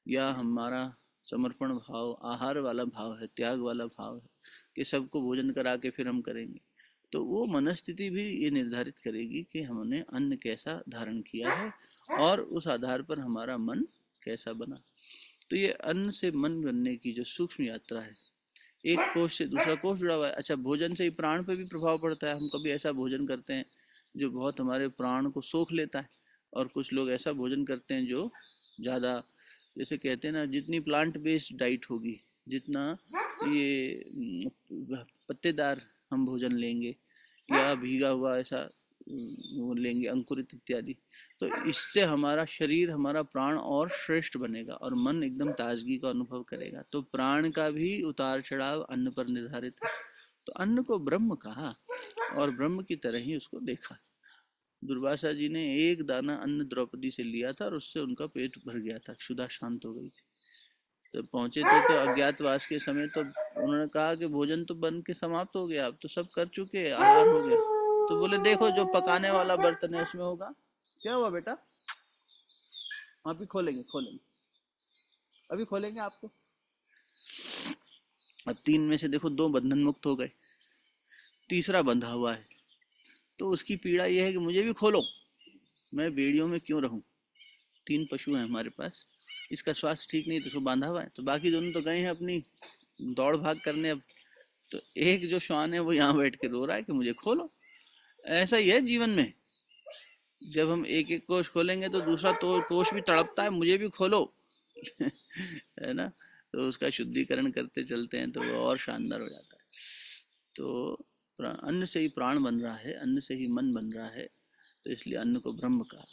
या हमारा समर्पण भाव, आहार वाला भाव है, त्याग वाला भाव है कि सबको भोजन करा के फिर हम करेंगे, तो वो मनस्थिति भी ये निर्धारित करेगी कि हमने अन्न कैसा धारण किया है और उस आधार पर हमारा मन कैसा बना। तो ये अन्न से मन बनने की जो सूक्ष्म यात्रा है, एक कोष से दूसरा कोष जुड़ा हुआ है। अच्छा, भोजन से ही प्राण पे भी प्रभाव पड़ता है। हम कभी ऐसा भोजन करते हैं जो बहुत हमारे प्राण को सोख लेता है, और कुछ लोग ऐसा भोजन करते हैं जो ज़्यादा, जैसे कहते हैं ना, जितनी प्लांट बेस्ड डाइट होगी, जितना ये पत्तेदार हम भोजन लेंगे या भीगा हुआ ऐसा वो लेंगे, अंकुरित इत्यादि, तो इससे हमारा शरीर, हमारा प्राण और श्रेष्ठ बनेगा और मन एकदम ताजगी का अनुभव करेगा। तो प्राण का भी उतार चढ़ाव अन्न पर निर्धारित है। तो अन्न को ब्रह्म कहा और ब्रह्म की तरह ही उसको देखा। दुर्वासा जी ने एक दाना अन्न द्रौपदी से लिया था और उससे उनका पेट भर गया था, क्षुधा शांत हो गई थी। तो पहुंचे थे तो अज्ञातवास के समय, तो उन्होंने कहा कि भोजन तो बन के समाप्त हो गया, अब तो सब कर चुके, आहार हो गया। तो बोले देखो जो पकाने वाला बर्तन है उसमें होगा। क्या हुआ बेटा? अभी खोलेंगे खोलेंगे, अभी खोलेंगे आपको। अब 3 में से देखो 2 बंधन मुक्त हो गए, तीसरा बंधा हुआ है, तो उसकी पीड़ा यह है कि मुझे भी खोलो, मैं बेड़ियों में क्यों रहूं। 3 पशु हैं हमारे पास, इसका स्वास्थ्य ठीक नहीं तो उसको बांधा हुआ है, तो बाकी दोनों तो गए हैं अपनी दौड़ भाग करने। अब तो एक जो श्वान है वो यहाँ बैठ के रो रहा है कि मुझे खोलो। ऐसा ही है जीवन में, जब हम एक एक कोष खोलेंगे तो दूसरा तो कोष भी तड़पता है, मुझे भी खोलो। है ना, तो उसका शुद्धिकरण करते चलते हैं तो वो और शानदार हो जाता है। तो अन्न से ही प्राण बन रहा है, अन्न से ही मन बन रहा है, तो इसलिए अन्न को ब्रह्म कहा।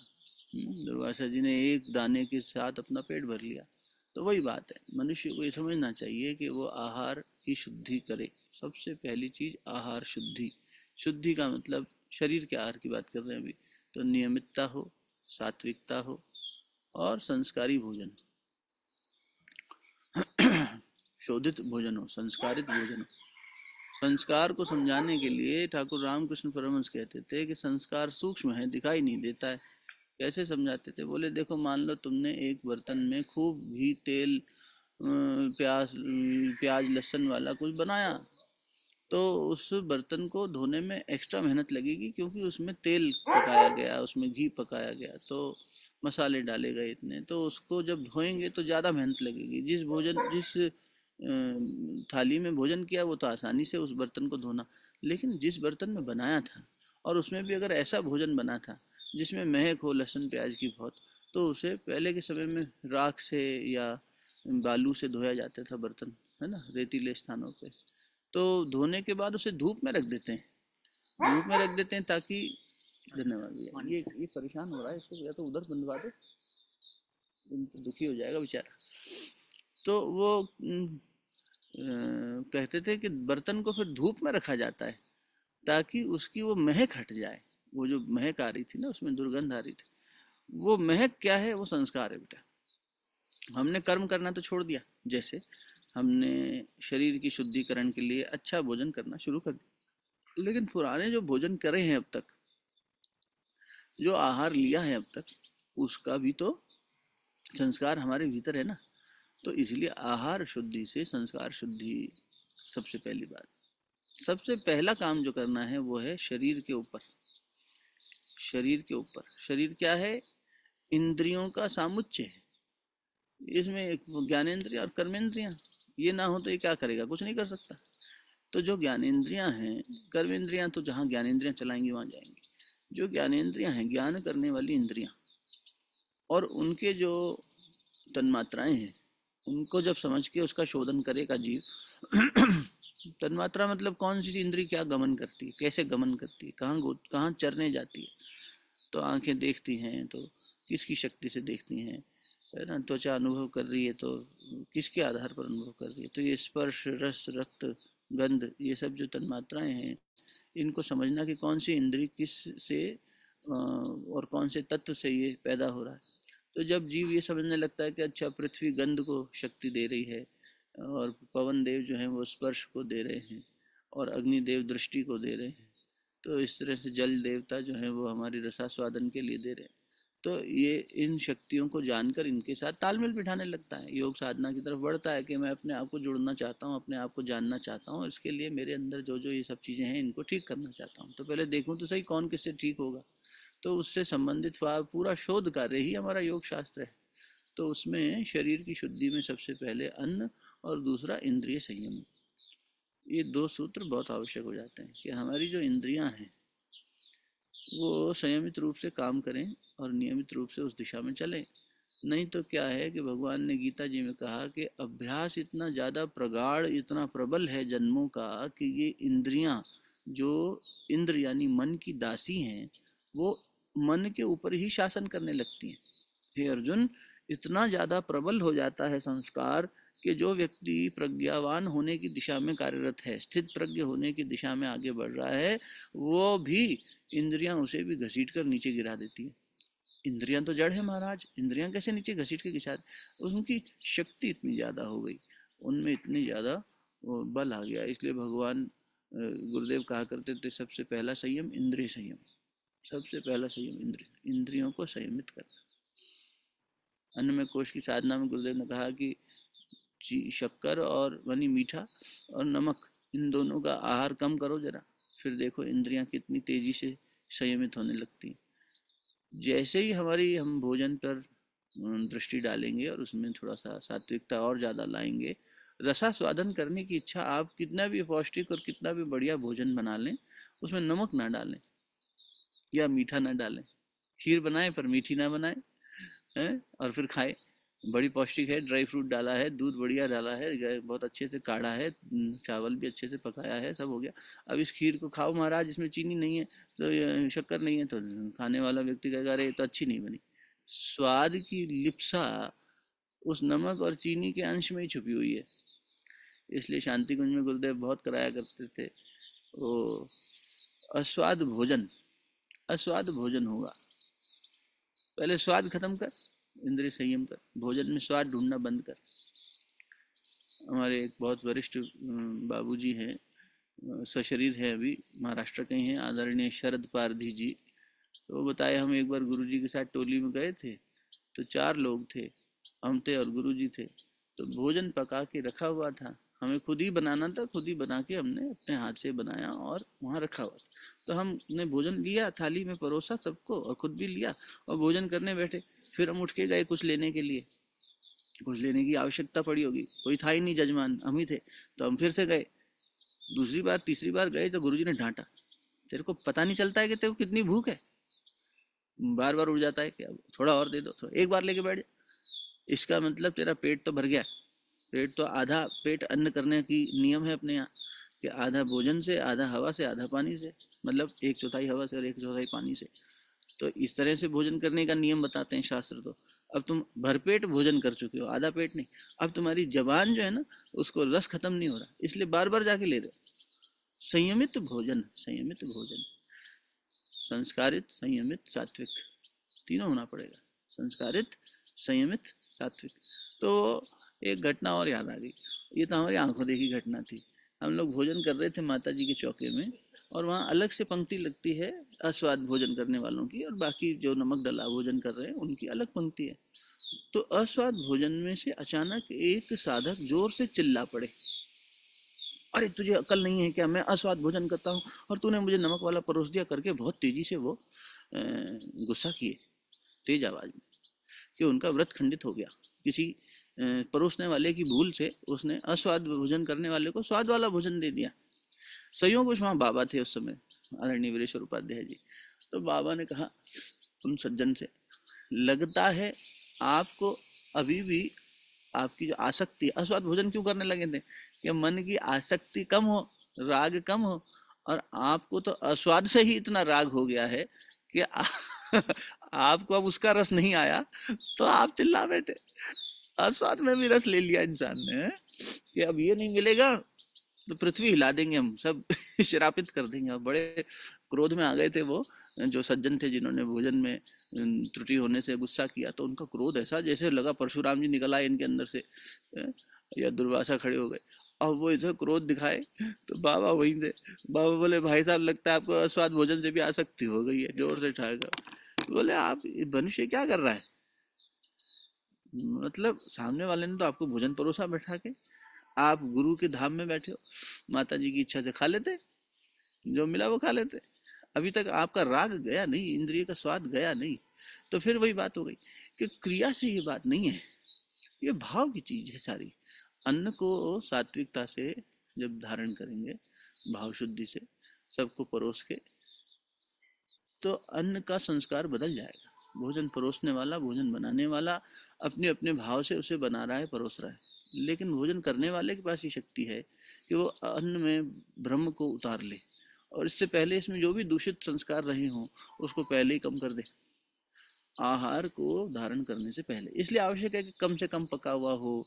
दुर्वासा जी ने एक दाने के साथ अपना पेट भर लिया। तो वही बात है, मनुष्य को ये समझना चाहिए कि वो आहार की शुद्धि करे। सबसे पहली चीज आहार शुद्धि। शुद्धि का मतलब शरीर के आहार की बात कर रहे हैं अभी, तो नियमितता हो, सात्विकता हो और संस्कारी भोजन, शोधित भोजन हो, संस्कारित भोजन हो। संस्कार को समझाने के लिए ठाकुर रामकृष्ण परमहंस कहते थे कि संस्कार सूक्ष्म है, दिखाई नहीं देता है। कैसे समझाते थे? बोले देखो, मान लो तुमने एक बर्तन में खूब घी, तेल, प्याज लहसुन वाला कुछ बनाया, तो उस बर्तन को धोने में एक्स्ट्रा मेहनत लगेगी, क्योंकि उसमें तेल पकाया गया, उसमें घी पकाया गया, तो मसाले डाले गए इतने, तो उसको जब धोएंगे तो ज़्यादा मेहनत लगेगी। जिस थाली में भोजन किया वो तो आसानी से उस बर्तन को धोना, लेकिन जिस बर्तन में बनाया था, और उसमें भी अगर ऐसा भोजन बना था जिसमें महक हो लहसुन प्याज की बहुत, तो उसे पहले के समय में राख से या बालू से धोया जाता था बर्तन, है ना, रेतीले स्थानों पे। तो धोने के बाद उसे धूप में रख देते हैं, धूप में रख देते हैं ताकि, धन्यवाद भैया, ये परेशान हो रहा है, इसको या तो उधर बंधवा दे, तो दुखी हो जाएगा बेचारा। तो वो कहते थे कि बर्तन को फिर धूप में रखा जाता है ताकि उसकी वो महक हट जाए। वो जो महक आ रही थी ना, उसमें दुर्गंध आ रही थी, वो महक क्या है? वो संस्कार है बेटा। हमने कर्म करना तो छोड़ दिया, जैसे हमने शरीर की शुद्धिकरण के लिए अच्छा भोजन करना शुरू कर दिया, लेकिन पुराने जो भोजन करे हैं अब तक, जो आहार लिया है अब तक, उसका भी तो संस्कार हमारे भीतर है ना। तो इसलिए आहार शुद्धि से संस्कार शुद्धि सबसे पहली बात। सबसे पहला काम जो करना है वो है शरीर के ऊपर। शरीर के ऊपर, शरीर क्या है? इंद्रियों का सामुच्चय है। इसमें ज्ञानेंद्रिय और कर्मेंद्रियां, ये ना हो तो ये क्या करेगा? कुछ नहीं कर सकता। तो जो ज्ञानेंद्रियां हैं, कर्मेंद्रियां तो जहाँ ज्ञानेंद्रियां चलाएंगी वहां जाएंगी। जो ज्ञानेंद्रियां हैं, ज्ञान करने वाली इंद्रियां, और उनके जो तन्मात्राएं हैं, उनको जब समझ के उसका शोधन करेगा जीव, तन्मात्रा मतलब कौन सी इंद्री क्या गमन करती है, कैसे गमन करती है, कहाँ चरने जाती है। तो आंखें देखती हैं तो किसकी शक्ति से देखती हैं, है ना। त्वचा अनुभव कर रही है तो किसके आधार पर अनुभव कर रही है। तो ये स्पर्श, रस, रक्त, गंध, ये सब जो तन्मात्राएं हैं, इनको समझना कि कौन सी इंद्री किस से और कौन से तत्व से ये पैदा हो रहा है। तो जब जीव ये समझने लगता है कि अच्छा, पृथ्वी गंध को शक्ति दे रही है, और पवन देव जो हैं वो स्पर्श को दे रहे हैं, और अग्निदेव दृष्टि को दे रहे हैं, तो इस तरह से जल देवता जो है वो हमारी रसास्वादन के लिए दे रहे हैं। तो ये इन शक्तियों को जानकर इनके साथ तालमेल बिठाने लगता है, योग साधना की तरफ बढ़ता है कि मैं अपने आप को जुड़ना चाहता हूँ, अपने आप को जानना चाहता हूँ, इसके लिए मेरे अंदर जो जो ये सब चीज़ें हैं इनको ठीक करना चाहता हूँ। तो पहले देखूँ तो सही कौन किससे ठीक होगा। तो उससे संबंधित पूरा शोध कार्य ही हमारा योग शास्त्र है। तो उसमें शरीर की शुद्धि में सबसे पहले अन्न, और दूसरा इंद्रिय संयम। ये 2 सूत्र बहुत आवश्यक हो जाते हैं कि हमारी जो इंद्रियां हैं वो संयमित रूप से काम करें और नियमित रूप से उस दिशा में चलें। नहीं तो क्या है कि भगवान ने गीता जी में कहा कि अभ्यास इतना ज़्यादा प्रगाढ़, इतना प्रबल है जन्मों का, कि ये इंद्रियां, जो इंद्र यानी मन की दासी हैं, वो मन के ऊपर ही शासन करने लगती हैं। हे अर्जुन, इतना ज़्यादा प्रबल हो जाता है संस्कार कि जो व्यक्ति प्रज्ञावान होने की दिशा में कार्यरत है, स्थित प्रज्ञ होने की दिशा में आगे बढ़ रहा है, वो भी इंद्रियां उसे भी घसीट कर नीचे गिरा देती है। इंद्रियां तो जड़ है महाराज, इंद्रियां कैसे नीचे घसीट के गिरा? उनकी शक्ति इतनी ज़्यादा हो गई, उनमें इतनी ज़्यादा बल आ गया। इसलिए भगवान गुरुदेव कहा करते थे सबसे पहला संयम इंद्रिय संयम। सबसे पहला संयम इंद्रियों को संयमित करना। अन्नमय कोश की साधना में गुरुदेव ने कहा कि शक्कर और यानी मीठा और नमक, इन दोनों का आहार कम करो जरा, फिर देखो इंद्रियां कितनी तेजी से संयमित होने लगती। जैसे ही हम भोजन पर दृष्टि डालेंगे और उसमें थोड़ा सा सात्विकता और ज़्यादा लाएंगे, रसास्वादन करने की इच्छा, आप कितना भी पौष्टिक और कितना भी बढ़िया भोजन बना लें, उसमें नमक ना डालें या मीठा ना डालें, खीर बनाएं पर मीठी ना बनाएं, हैं, और फिर खाएं, बड़ी पौष्टिक है, ड्राई फ्रूट डाला है, दूध बढ़िया डाला है, बहुत अच्छे से काढ़ा है, चावल भी अच्छे से पकाया है, सब हो गया। अब इस खीर को खाओ महाराज, इसमें चीनी नहीं है, तो शक्कर नहीं है, तो खाने वाला व्यक्ति कहेगा अरे ये तो अच्छी नहीं बनी। स्वाद की लिप्सा उस नमक और चीनी के अंश में ही छुपी हुई है। इसलिए शांति कुंज में गुरुदेव बहुत कराया करते थे, वो अस्वाद भोजन, अस्वाद भोजन होगा, पहले स्वाद खत्म कर, इंद्रिय संयम कर, भोजन में स्वाद ढूंढना बंद कर। हमारे एक बहुत वरिष्ठ बाबूजी हैं, सशरीर है, अभी महाराष्ट्र के हैं, आदरणीय शरद पारधी जी। तो वो बताए, हम एक बार गुरुजी के साथ टोली में गए थे, तो 4 लोग थे, हम थे और गुरुजी थे। तो भोजन पका के रखा हुआ था, हमें खुद ही बनाना था, खुद ही बना के हमने अपने हाथ से बनाया और वहाँ रखा हुआ था। तो हमने भोजन लिया, थाली में परोसा सबको और खुद भी लिया और भोजन करने बैठे। फिर हम उठ के गए कुछ लेने के लिए, कुछ लेने की आवश्यकता पड़ी होगी, कोई था ही नहीं जजमान, हम ही थे, तो हम फिर से गए। दूसरी बार तीसरी बार गए तो गुरुजी ने डांटा, तेरे को पता नहीं चलता है कि तेरे को कितनी भूख है, बार बार उठ जाता है, क्या थोड़ा और दे दो, तो एक बार लेके बैठ जा। इसका मतलब तेरा पेट तो भर गया, पेट तो आधा पेट अन्न करने की नियम है अपने यहाँ, कि आधा भोजन से, आधा हवा से, आधा पानी से, मतलब 1/4 हवा से और 1/4 पानी से। तो इस तरह से भोजन करने का नियम बताते हैं शास्त्र। तो अब तुम भरपेट भोजन कर चुके हो, आधा पेट नहीं, अब तुम्हारी जबान जो है ना, उसको रस खत्म नहीं हो रहा, इसलिए बार बार जाके ले रहे। संयमित भोजन, संयमित भोजन, संस्कारित, संयमित, सात्विक, तीनों होना पड़ेगा, संस्कारित, संयमित, सात्विक। तो एक घटना और याद आ गई, ये तो हमारी आंखों देखी घटना थी। हम लोग भोजन कर रहे थे माता जी के चौके में, और वहाँ अलग से पंक्ति लगती है अस्वाद भोजन करने वालों की, और बाकी जो नमक डला भोजन कर रहे हैं उनकी अलग पंक्ति है। तो अस्वाद भोजन में से अचानक एक साधक जोर से चिल्ला पड़े, अरे तुझे अकल नहीं है क्या, मैं अस्वाद भोजन करता हूँ और तूने मुझे नमक वाला परोस दिया, करके बहुत तेजी से वो गुस्सा किए, तेज आवाज में, कि उनका व्रत खंडित हो गया। किसी परोसने वाले की भूल से उसने अस्वाद भोजन करने वाले को स्वाद वाला भोजन दे दिया। संयोग कुछ वहाँ बाबा थे उस समय, आदरणीय वीरेश्वर उपाध्याय जी। तो बाबा ने कहा उन सज्जन से, लगता है आपको अभी भी आपकी जो आसक्ति, अस्वाद भोजन क्यों करने लगे थे, कि मन की आसक्ति कम हो, राग कम हो, और आपको तो अस्वाद से ही इतना राग हो गया है कि आपको अब उसका रस नहीं आया, तो आप चिल्ला बैठे। अस्वाद में भी रस ले लिया इंसान ने, कि अब ये नहीं मिलेगा तो पृथ्वी हिला देंगे हम सब, श्रापित कर देंगे। बड़े क्रोध में आ गए थे वो जो सज्जन थे, जिन्होंने भोजन में त्रुटि होने से गुस्सा किया। तो उनका क्रोध ऐसा जैसे लगा परशुराम जी निकल आए इनके अंदर से, या दुर्वासा खड़े हो गए। अब वो इधर क्रोध दिखाए तो बाबा वहीं थे। बाबा बोले, भाई साहब लगता है आपको अस्वाद भोजन से भी आसक्ति हो गई है। जोर से ठाकर बोले, आप मनुष्य क्या कर रहा है, मतलब सामने वाले ने तो आपको भोजन परोसा बैठा के, आप गुरु के धाम में बैठे हो, माता जी की इच्छा से खा लेते, जो मिला वो खा लेते, अभी तक आपका राग गया नहीं, इंद्रिय का स्वाद गया नहीं। तो फिर वही बात हो गई कि क्रिया से ये बात नहीं है, ये भाव की चीज है सारी। अन्न को सात्विकता से जब धारण करेंगे, भाव शुद्धि से सबको परोस के, तो अन्न का संस्कार बदल जाएगा। भोजन परोसने वाला, भोजन बनाने वाला अपने अपने भाव से उसे बना रहा है, परोस रहा है, लेकिन भोजन करने वाले के पास ये शक्ति है कि वो अन्न में ब्रह्म को उतार ले, और इससे पहले इसमें जो भी दूषित संस्कार रहे हों उसको पहले ही कम कर दे, आहार को धारण करने से पहले। इसलिए आवश्यक है कि कम से कम पका हुआ हो,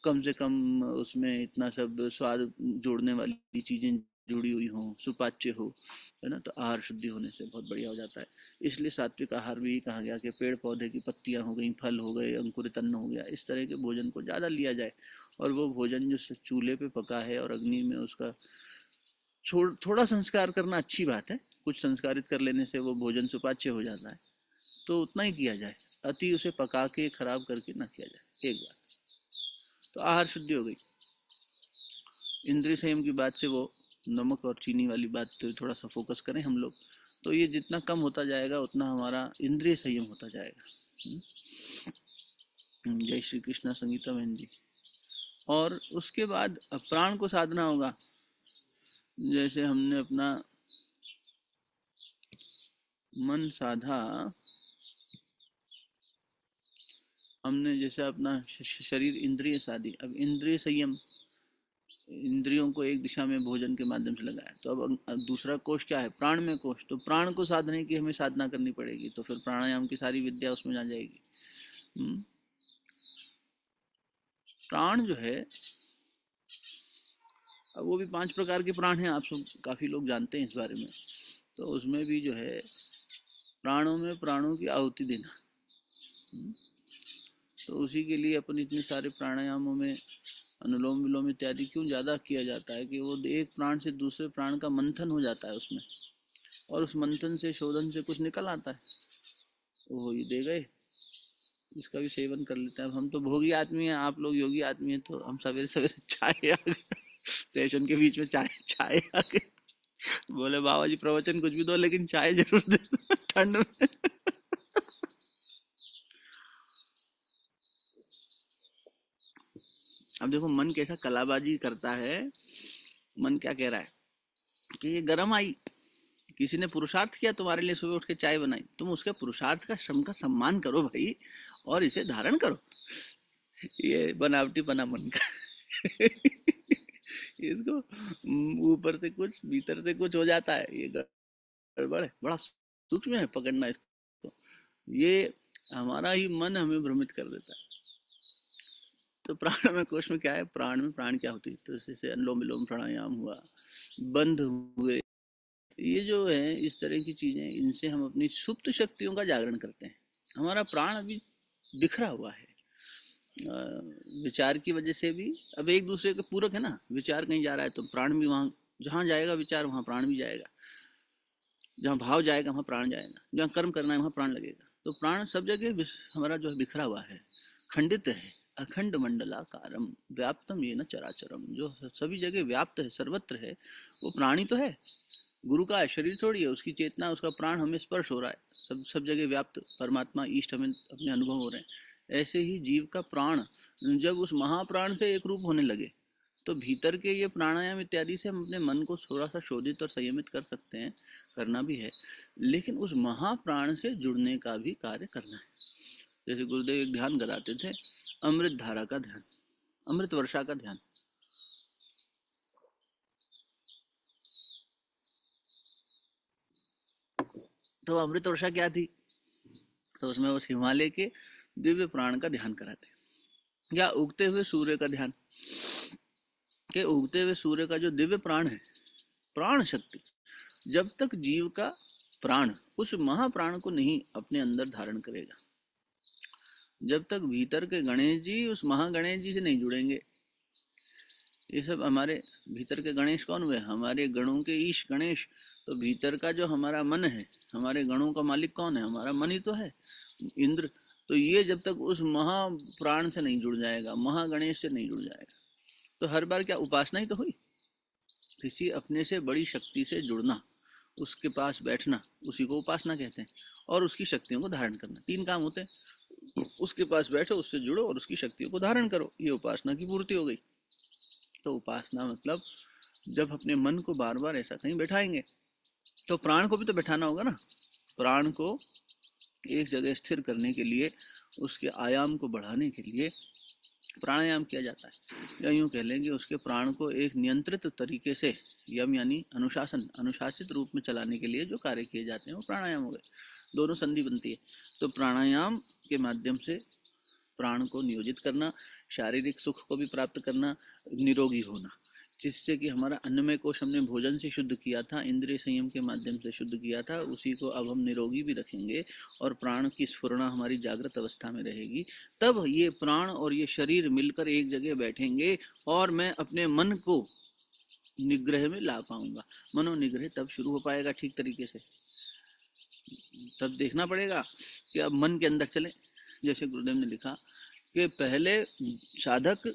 कम से कम उसमें इतना सब स्वाद जोड़ने वाली चीजें जुड़ी हुई हो, सुपाच्य हो, है ना, तो आहार शुद्धि होने से बहुत बढ़िया हो जाता है। इसलिए सात्विक आहार भी कहा गया कि पेड़ पौधे की पत्तियां हो गई, फल हो गए, अंकुरित अन्न हो गया, इस तरह के भोजन को ज़्यादा लिया जाए। और वो भोजन जो चूल्हे पे पका है और अग्नि में उसका थोड़ा संस्कार करना अच्छी बात है, कुछ संस्कारित कर लेने से वो भोजन सुपाच्य हो जाता है। तो उतना ही किया जाए, अति उसे पका के खराब करके ना किया जाए एक बार। तो आहार शुद्धि हो गई। इंद्रिय संयम की बात से वो नमक और चीनी वाली बात तो थोड़ा सा फोकस करें हम लोग, तो ये जितना कम होता जाएगा उतना हमारा इंद्रिय संयम होता जाएगा। जय श्री कृष्णा संगीता बहन जी। और उसके बाद प्राण को साधना होगा। जैसे हमने अपना मन साधा, हमने जैसे अपना शरीर इंद्रिय साधी, अब इंद्रिय संयम, इंद्रियों को एक दिशा में भोजन के माध्यम से लगाया। तो अब दूसरा कोष क्या है, प्राण में कोष। तो प्राण को साधने की हमें साधना करनी पड़ेगी, तो फिर प्राणायाम की सारी विद्या उसमें आ जाएगी। प्राण जो है, अब वो भी 5 प्रकार के प्राण हैं, आप सब काफी लोग जानते हैं इस बारे में। तो उसमें भी जो है प्राणों में प्राणों की आहुति देना, तो उसी के लिए अपन इतने सारे प्राणायामों में अनुलोम विलोम इत्यादि क्यों ज़्यादा किया जाता है कि वो एक प्राण से दूसरे प्राण का मंथन हो जाता है उसमें, और उस मंथन से शोधन से कुछ निकल आता है। वो ये दे गए, इसका भी सेवन कर लेते हैं। अब हम तो भोगी आदमी हैं, आप लोग योगी आदमी हैं, तो हम सवेरे सवेरे चाय आ गए, सेशन के बीच में चाय आ गए, बोले बाबा जी प्रवचन कुछ भी दो लेकिन चाय जरूर दे ठंड में। अब देखो मन कैसा कलाबाजी करता है। मन क्या कह रहा है कि ये गरम आई, किसी ने पुरुषार्थ किया तुम्हारे लिए, सुबह उठ के चाय बनाई, तुम उसके पुरुषार्थ का, श्रम का सम्मान करो भाई, और इसे धारण करो। ये बनावटी बना मन का इसको ऊपर से कुछ भीतर से कुछ हो जाता है, ये गड़बड़ है, बड़ा सूक्ष्म है पकड़ना इसको। ये हमारा ही मन हमें भ्रमित कर देता है। तो प्राण में कोश में क्या है, प्राण में प्राण क्या होती है, तो जैसे अनुलोम विलोम प्राणायाम हुआ, बंध हुए, ये जो है इस तरह की चीजें, इनसे हम अपनी सुप्त शक्तियों का जागरण करते हैं। हमारा प्राण अभी बिखरा हुआ है विचार की वजह से भी। अब एक दूसरे के पूरक है ना, विचार कहीं जा रहा है तो प्राण भी वहां, जहां जाएगा विचार वहां प्राण भी जाएगा, जहाँ भाव जाएगा वहां प्राण जाएगा, जहाँ कर्म करना है वहां प्राण लगेगा। तो प्राण सब जगह हमारा जो है बिखरा हुआ है, खंडित है, अखंड मंडलाकारम व्याप्तम ये न चराचरम, जो सभी जगह व्याप्त है, सर्वत्र है, वो प्राणी तो है, गुरु का शरीर थोड़ी है, उसकी चेतना, उसका प्राण हमें स्पर्श हो रहा है, सब जगह व्याप्त परमात्मा ईष्ट हमें अपने अनुभव हो रहे हैं। ऐसे ही जीव का प्राण जब उस महाप्राण से एक रूप होने लगे, तो भीतर के ये प्राणायाम इत्यादि से हम अपने मन को थोड़ा सा शोधित और संयमित कर सकते हैं, करना भी है, लेकिन उस महाप्राण से जुड़ने का भी कार्य करना है। जैसे गुरुदेव एक ध्यान कराते थे, अमृत धारा का ध्यान, अमृत वर्षा का ध्यान। तो अमृत वर्षा क्या थी, तो उसमें उस हिमालय के दिव्य प्राण का ध्यान कराते, या उगते हुए सूर्य का ध्यान, के उगते हुए सूर्य का जो दिव्य प्राण है, प्राण शक्ति, जब तक जीव का प्राण उस महाप्राण को नहीं अपने अंदर धारण करेगा, जब तक भीतर के गणेश जी उस महागणेश जी से नहीं जुड़ेंगे। ये सब हमारे भीतर के गणेश कौन हुए, हमारे गणों के ईश गणेश। तो भीतर का जो हमारा मन है, हमारे गणों का मालिक कौन है, हमारा मन ही तो है, इंद्र। तो ये जब तक उस महाप्राण से नहीं जुड़ जाएगा, महागणेश से नहीं जुड़ जाएगा, तो हर बार क्या उपासना ही तो हुई, किसी अपने से बड़ी शक्ति से जुड़ना, उसके पास बैठना, उसी को उपासना कहते हैं, और उसकी शक्तियों को धारण करना। 3 काम होते हैं, उसके पास बैठो, उससे जुड़ो और उसकी शक्तियों को धारण करो, ये उपासना की पूर्ति हो गई। तो उपासना मतलब जब अपने मन को बार बार ऐसा कहीं बैठाएंगे, तो प्राण को भी तो बैठाना होगा ना। प्राण को एक जगह स्थिर करने के लिए, उसके आयाम को बढ़ाने के लिए प्राणायाम किया जाता है, या यूँ कह लेंगे उसके प्राण को एक नियंत्रित तरीके से, यम यानी अनुशासन, अनुशासित रूप में चलाने के लिए जो कार्य किए जाते हैं वो प्राणायाम हो गए। दोनों संधि बनती है। तो प्राणायाम के माध्यम से प्राण को नियोजित करना, शारीरिक सुख को भी प्राप्त करना, निरोगी होना, जिससे कि हमारा अन्नमय कोश हमने भोजन से शुद्ध किया था, इंद्रिय संयम के माध्यम से शुद्ध किया था, उसी को अब हम निरोगी भी रखेंगे और प्राण की स्फुरना हमारी जागृत अवस्था में रहेगी। तब ये प्राण और ये शरीर मिलकर एक जगह बैठेंगे और मैं अपने मन को निग्रह में ला पाऊंगा। मनोनिग्रह तब शुरू हो पाएगा ठीक तरीके से। तब देखना पड़ेगा कि अब मन के अंदर चले। जैसे गुरुदेव ने लिखा कि पहले साधक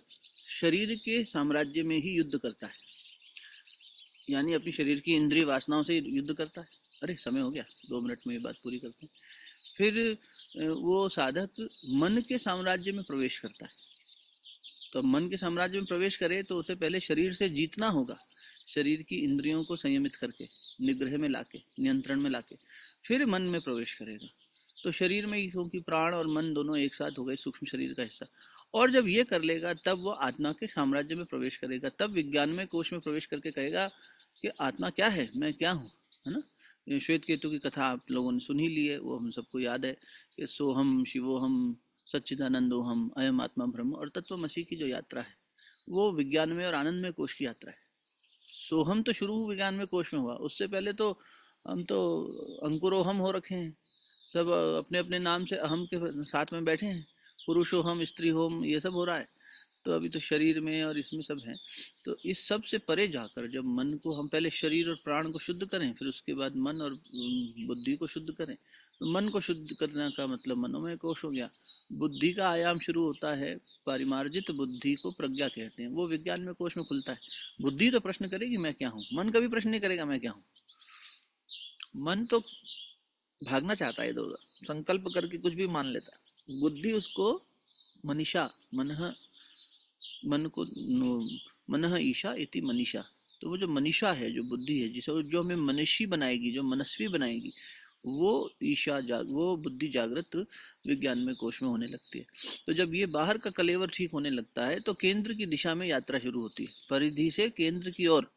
शरीर के साम्राज्य में ही युद्ध करता है, यानी अपनी शरीर की इंद्रिय वासनाओं से युद्ध करता है। अरे समय हो गया, 2 मिनट में ये बात पूरी करते हैं। फिर वो साधक मन के साम्राज्य में प्रवेश करता है। तो मन के साम्राज्य में प्रवेश करे तो उसे पहले शरीर से जीतना होगा, शरीर की इंद्रियों को संयमित करके, निग्रह में लाके, नियंत्रण में लाके फिर मन में प्रवेश करेगा। तो शरीर में ही, क्योंकि प्राण और मन दोनों एक साथ हो गए, सूक्ष्म शरीर का हिस्सा। और जब ये कर लेगा तब वो आत्मा के साम्राज्य में प्रवेश करेगा, तब विज्ञान में कोश में प्रवेश करके कहेगा कि आत्मा क्या है, मैं क्या हूँ, है ना। श्वेत केतु की कथा आप लोगों ने सुन ही ली है, वो हम सबको याद है कि सोहम शिवोहम सच्चिदानंदोहम अयम आत्मा ब्रह्म और तत्वमसी की जो यात्रा है वो विज्ञान में और आनंद में कोश की यात्रा है। सोहम तो शुरू विज्ञान में कोश में हुआ, उससे पहले तो हम तो अंकुरोहम हो रखे हैं, सब अपने अपने नाम से अहम के साथ में बैठे हैं, पुरुषोहम स्त्री होम ये सब हो रहा है। तो अभी तो शरीर में और इसमें सब है। तो इस सब से परे जाकर जब मन को हम पहले शरीर और प्राण को शुद्ध करें, फिर उसके बाद मन और बुद्धि को शुद्ध करें। तो मन को शुद्ध करने का मतलब मनोमय कोश हो गया। बुद्धि का आयाम शुरू होता है, परिमार्जित बुद्धि को प्रज्ञा कहते हैं, वो विज्ञान में कोश में खुलता है। बुद्धि तो प्रश्न करेगी मैं क्या हूँ, मन कभी प्रश्न नहीं करेगा मैं क्या हूँ। मन तो भागना चाहता है इधर उधर, संकल्प करके कुछ भी मान लेता है। बुद्धि उसको मनीषा, मन को मनः ईशा इति मनीषा, तो वो जो मनीषा है, जो बुद्धि है, जिसे जो हमें मनुष्य बनाएगी, जो मनस्वी बनाएगी, वो ईशा वो बुद्धि जागृत विज्ञान में कोश में होने लगती है। तो जब ये बाहर का कलेवर ठीक होने लगता है तो केंद्र की दिशा में यात्रा शुरू होती है, परिधि से केंद्र की ओर।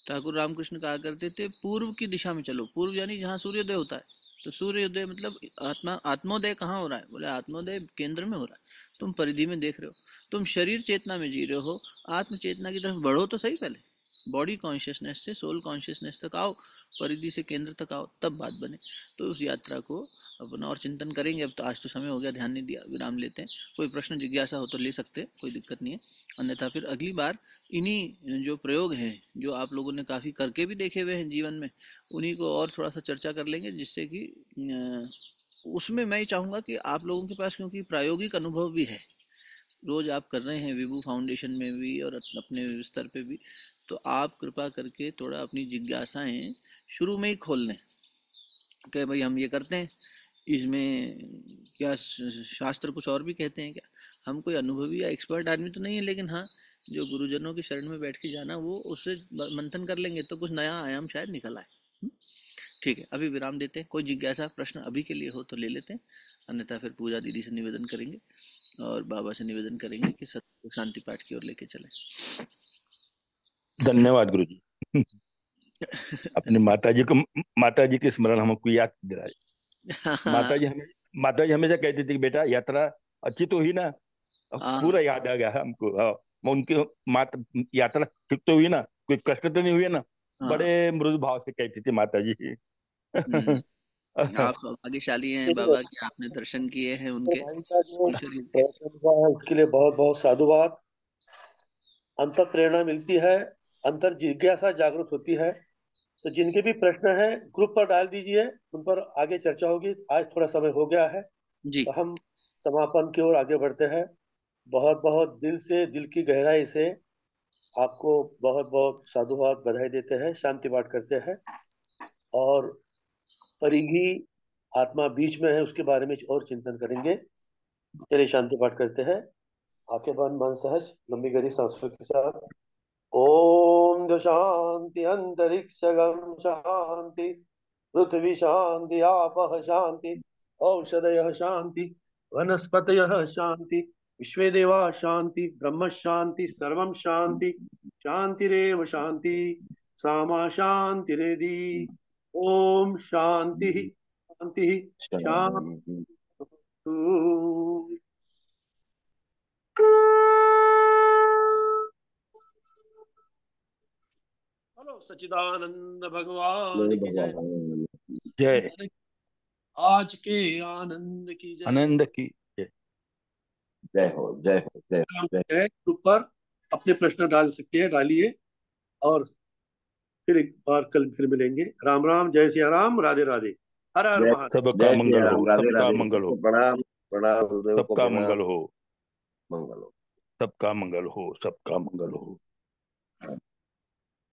ठाकुर रामकृष्ण कहा करते थे पूर्व की दिशा में चलो, पूर्व यानी जहाँ सूर्योदय होता है। तो सूर्योदय मतलब आत्मोदय कहाँ हो रहा है, बोले आत्मोदय केंद्र में हो रहा है। तुम परिधि में देख रहे हो, तुम शरीर चेतना में जी रहे हो, आत्म चेतना की तरफ बढ़ो तो सही, पहले बॉडी कॉन्शियसनेस से सोल कॉन्शियसनेस तक आओ, परिधि से केंद्र तक आओ, तब बात बने। तो उस यात्रा को अपना और चिंतन करेंगे। अब तो आज तो समय हो गया, ध्यान नहीं दिया, विराम लेते हैं। कोई प्रश्न जिज्ञासा हो तो ले सकते हैं, कोई दिक्कत नहीं है, अन्यथा फिर अगली बार इन्हीं जो प्रयोग हैं जो आप लोगों ने काफ़ी करके भी देखे हुए हैं जीवन में, उन्हीं को और थोड़ा सा चर्चा कर लेंगे, जिससे कि उसमें मैं चाहूँगा कि आप लोगों के पास, क्योंकि प्रायोगिक अनुभव भी है, रोज आप कर रहे हैं विभू फाउंडेशन में भी और अपने स्तर पे भी, तो आप कृपा करके थोड़ा अपनी जिज्ञासाएं शुरू में ही खोल लें कि भाई हम ये करते हैं, इसमें क्या शास्त्र कुछ और भी कहते हैं क्या। हम कोई अनुभवी या एक्सपर्ट आदमी तो नहीं है, लेकिन हाँ जो गुरुजनों की शरण में बैठ के जाना, वो उससे मंथन कर लेंगे तो कुछ नया आयाम शायद निकल आए। ठीक है, अभी विराम देते हैं। कोई जिज्ञासा प्रश्न अभी के लिए हो तो ले लेते हैं, अन्यथा फिर पूजा दीदी से निवेदन करेंगे और बाबा से निवेदन करेंगे कि सत्य शांति पाठ की ओर लेके चले। धन्यवाद गुरु जी। अपनी माता जी के स्मरण हमको याद दिलाए। माता जी हमेशा कहती थी कि बेटा यात्रा अच्छी तो हुई ना, पूरा याद आ गया हमको। हाँ, उनकी यात्रा ठीक तो हुई ना, कोई कष्ट तो नहीं हुई ना, बड़े मृदु भाव से कहती थी माता जी। आप भाग्यशाली हैं बाबा कि आपने दर्शन किए हैं उनके भाई का जो शरीर के। है उसके लिए बहुत बहुत साधुवाद। अंतर प्रेरणा मिलती है, अंतर जिज्ञासा जागृत होती है। तो जिनके भी प्रश्न हैं ग्रुप पर डाल दीजिए, उन पर आगे चर्चा होगी। आज थोड़ा समय हो गया है जी। तो हम समापन की ओर आगे बढ़ते हैं। बहुत बहुत दिल से, दिल की गहराई से आपको बहुत बहुत साधुवाद, बधाई देते हैं, शांति पाठ करते हैं। और परिधि आत्मा बीच में है, उसके बारे में और चिंतन करेंगे। चलिए शांति पाठ करते हैं। आंखें बंद, मन सहज, लंबी गहरी सांसों के साथ। ओम जो शांति अंतरिक्ष गम शांति, पृथ्वी शांति, आप शांति, औषधय शांति, वनस्पतय शांति, विश्वे देवा शांति, ब्रह्म शांति, सर्वम शांति, शांतिरेव शांति, सामा शांतिरेधि। ओम शांति शांति शांति। हेलो सच्चिदानंद भगवान की जय। जय। आज के आनंद की जय। आनंद की जय। जय हो, जय हो, जय जय। ऊपर अपने प्रश्न डाल सकते हैं, डालिए। और फिर एक बार कल फिर मिलेंगे। राम राम, जय सिया राम, राधे राधे। हर हर जय महादेव। सबका जय श्री मंगल राम। हो, राधे सबका राधे। मंगल हो, प्रणाम प्रणाम गुरुदेव को सबका प्रणाम। मंगल हो, मंगल हो। सबका मंगल हो, सबका मंगल हो।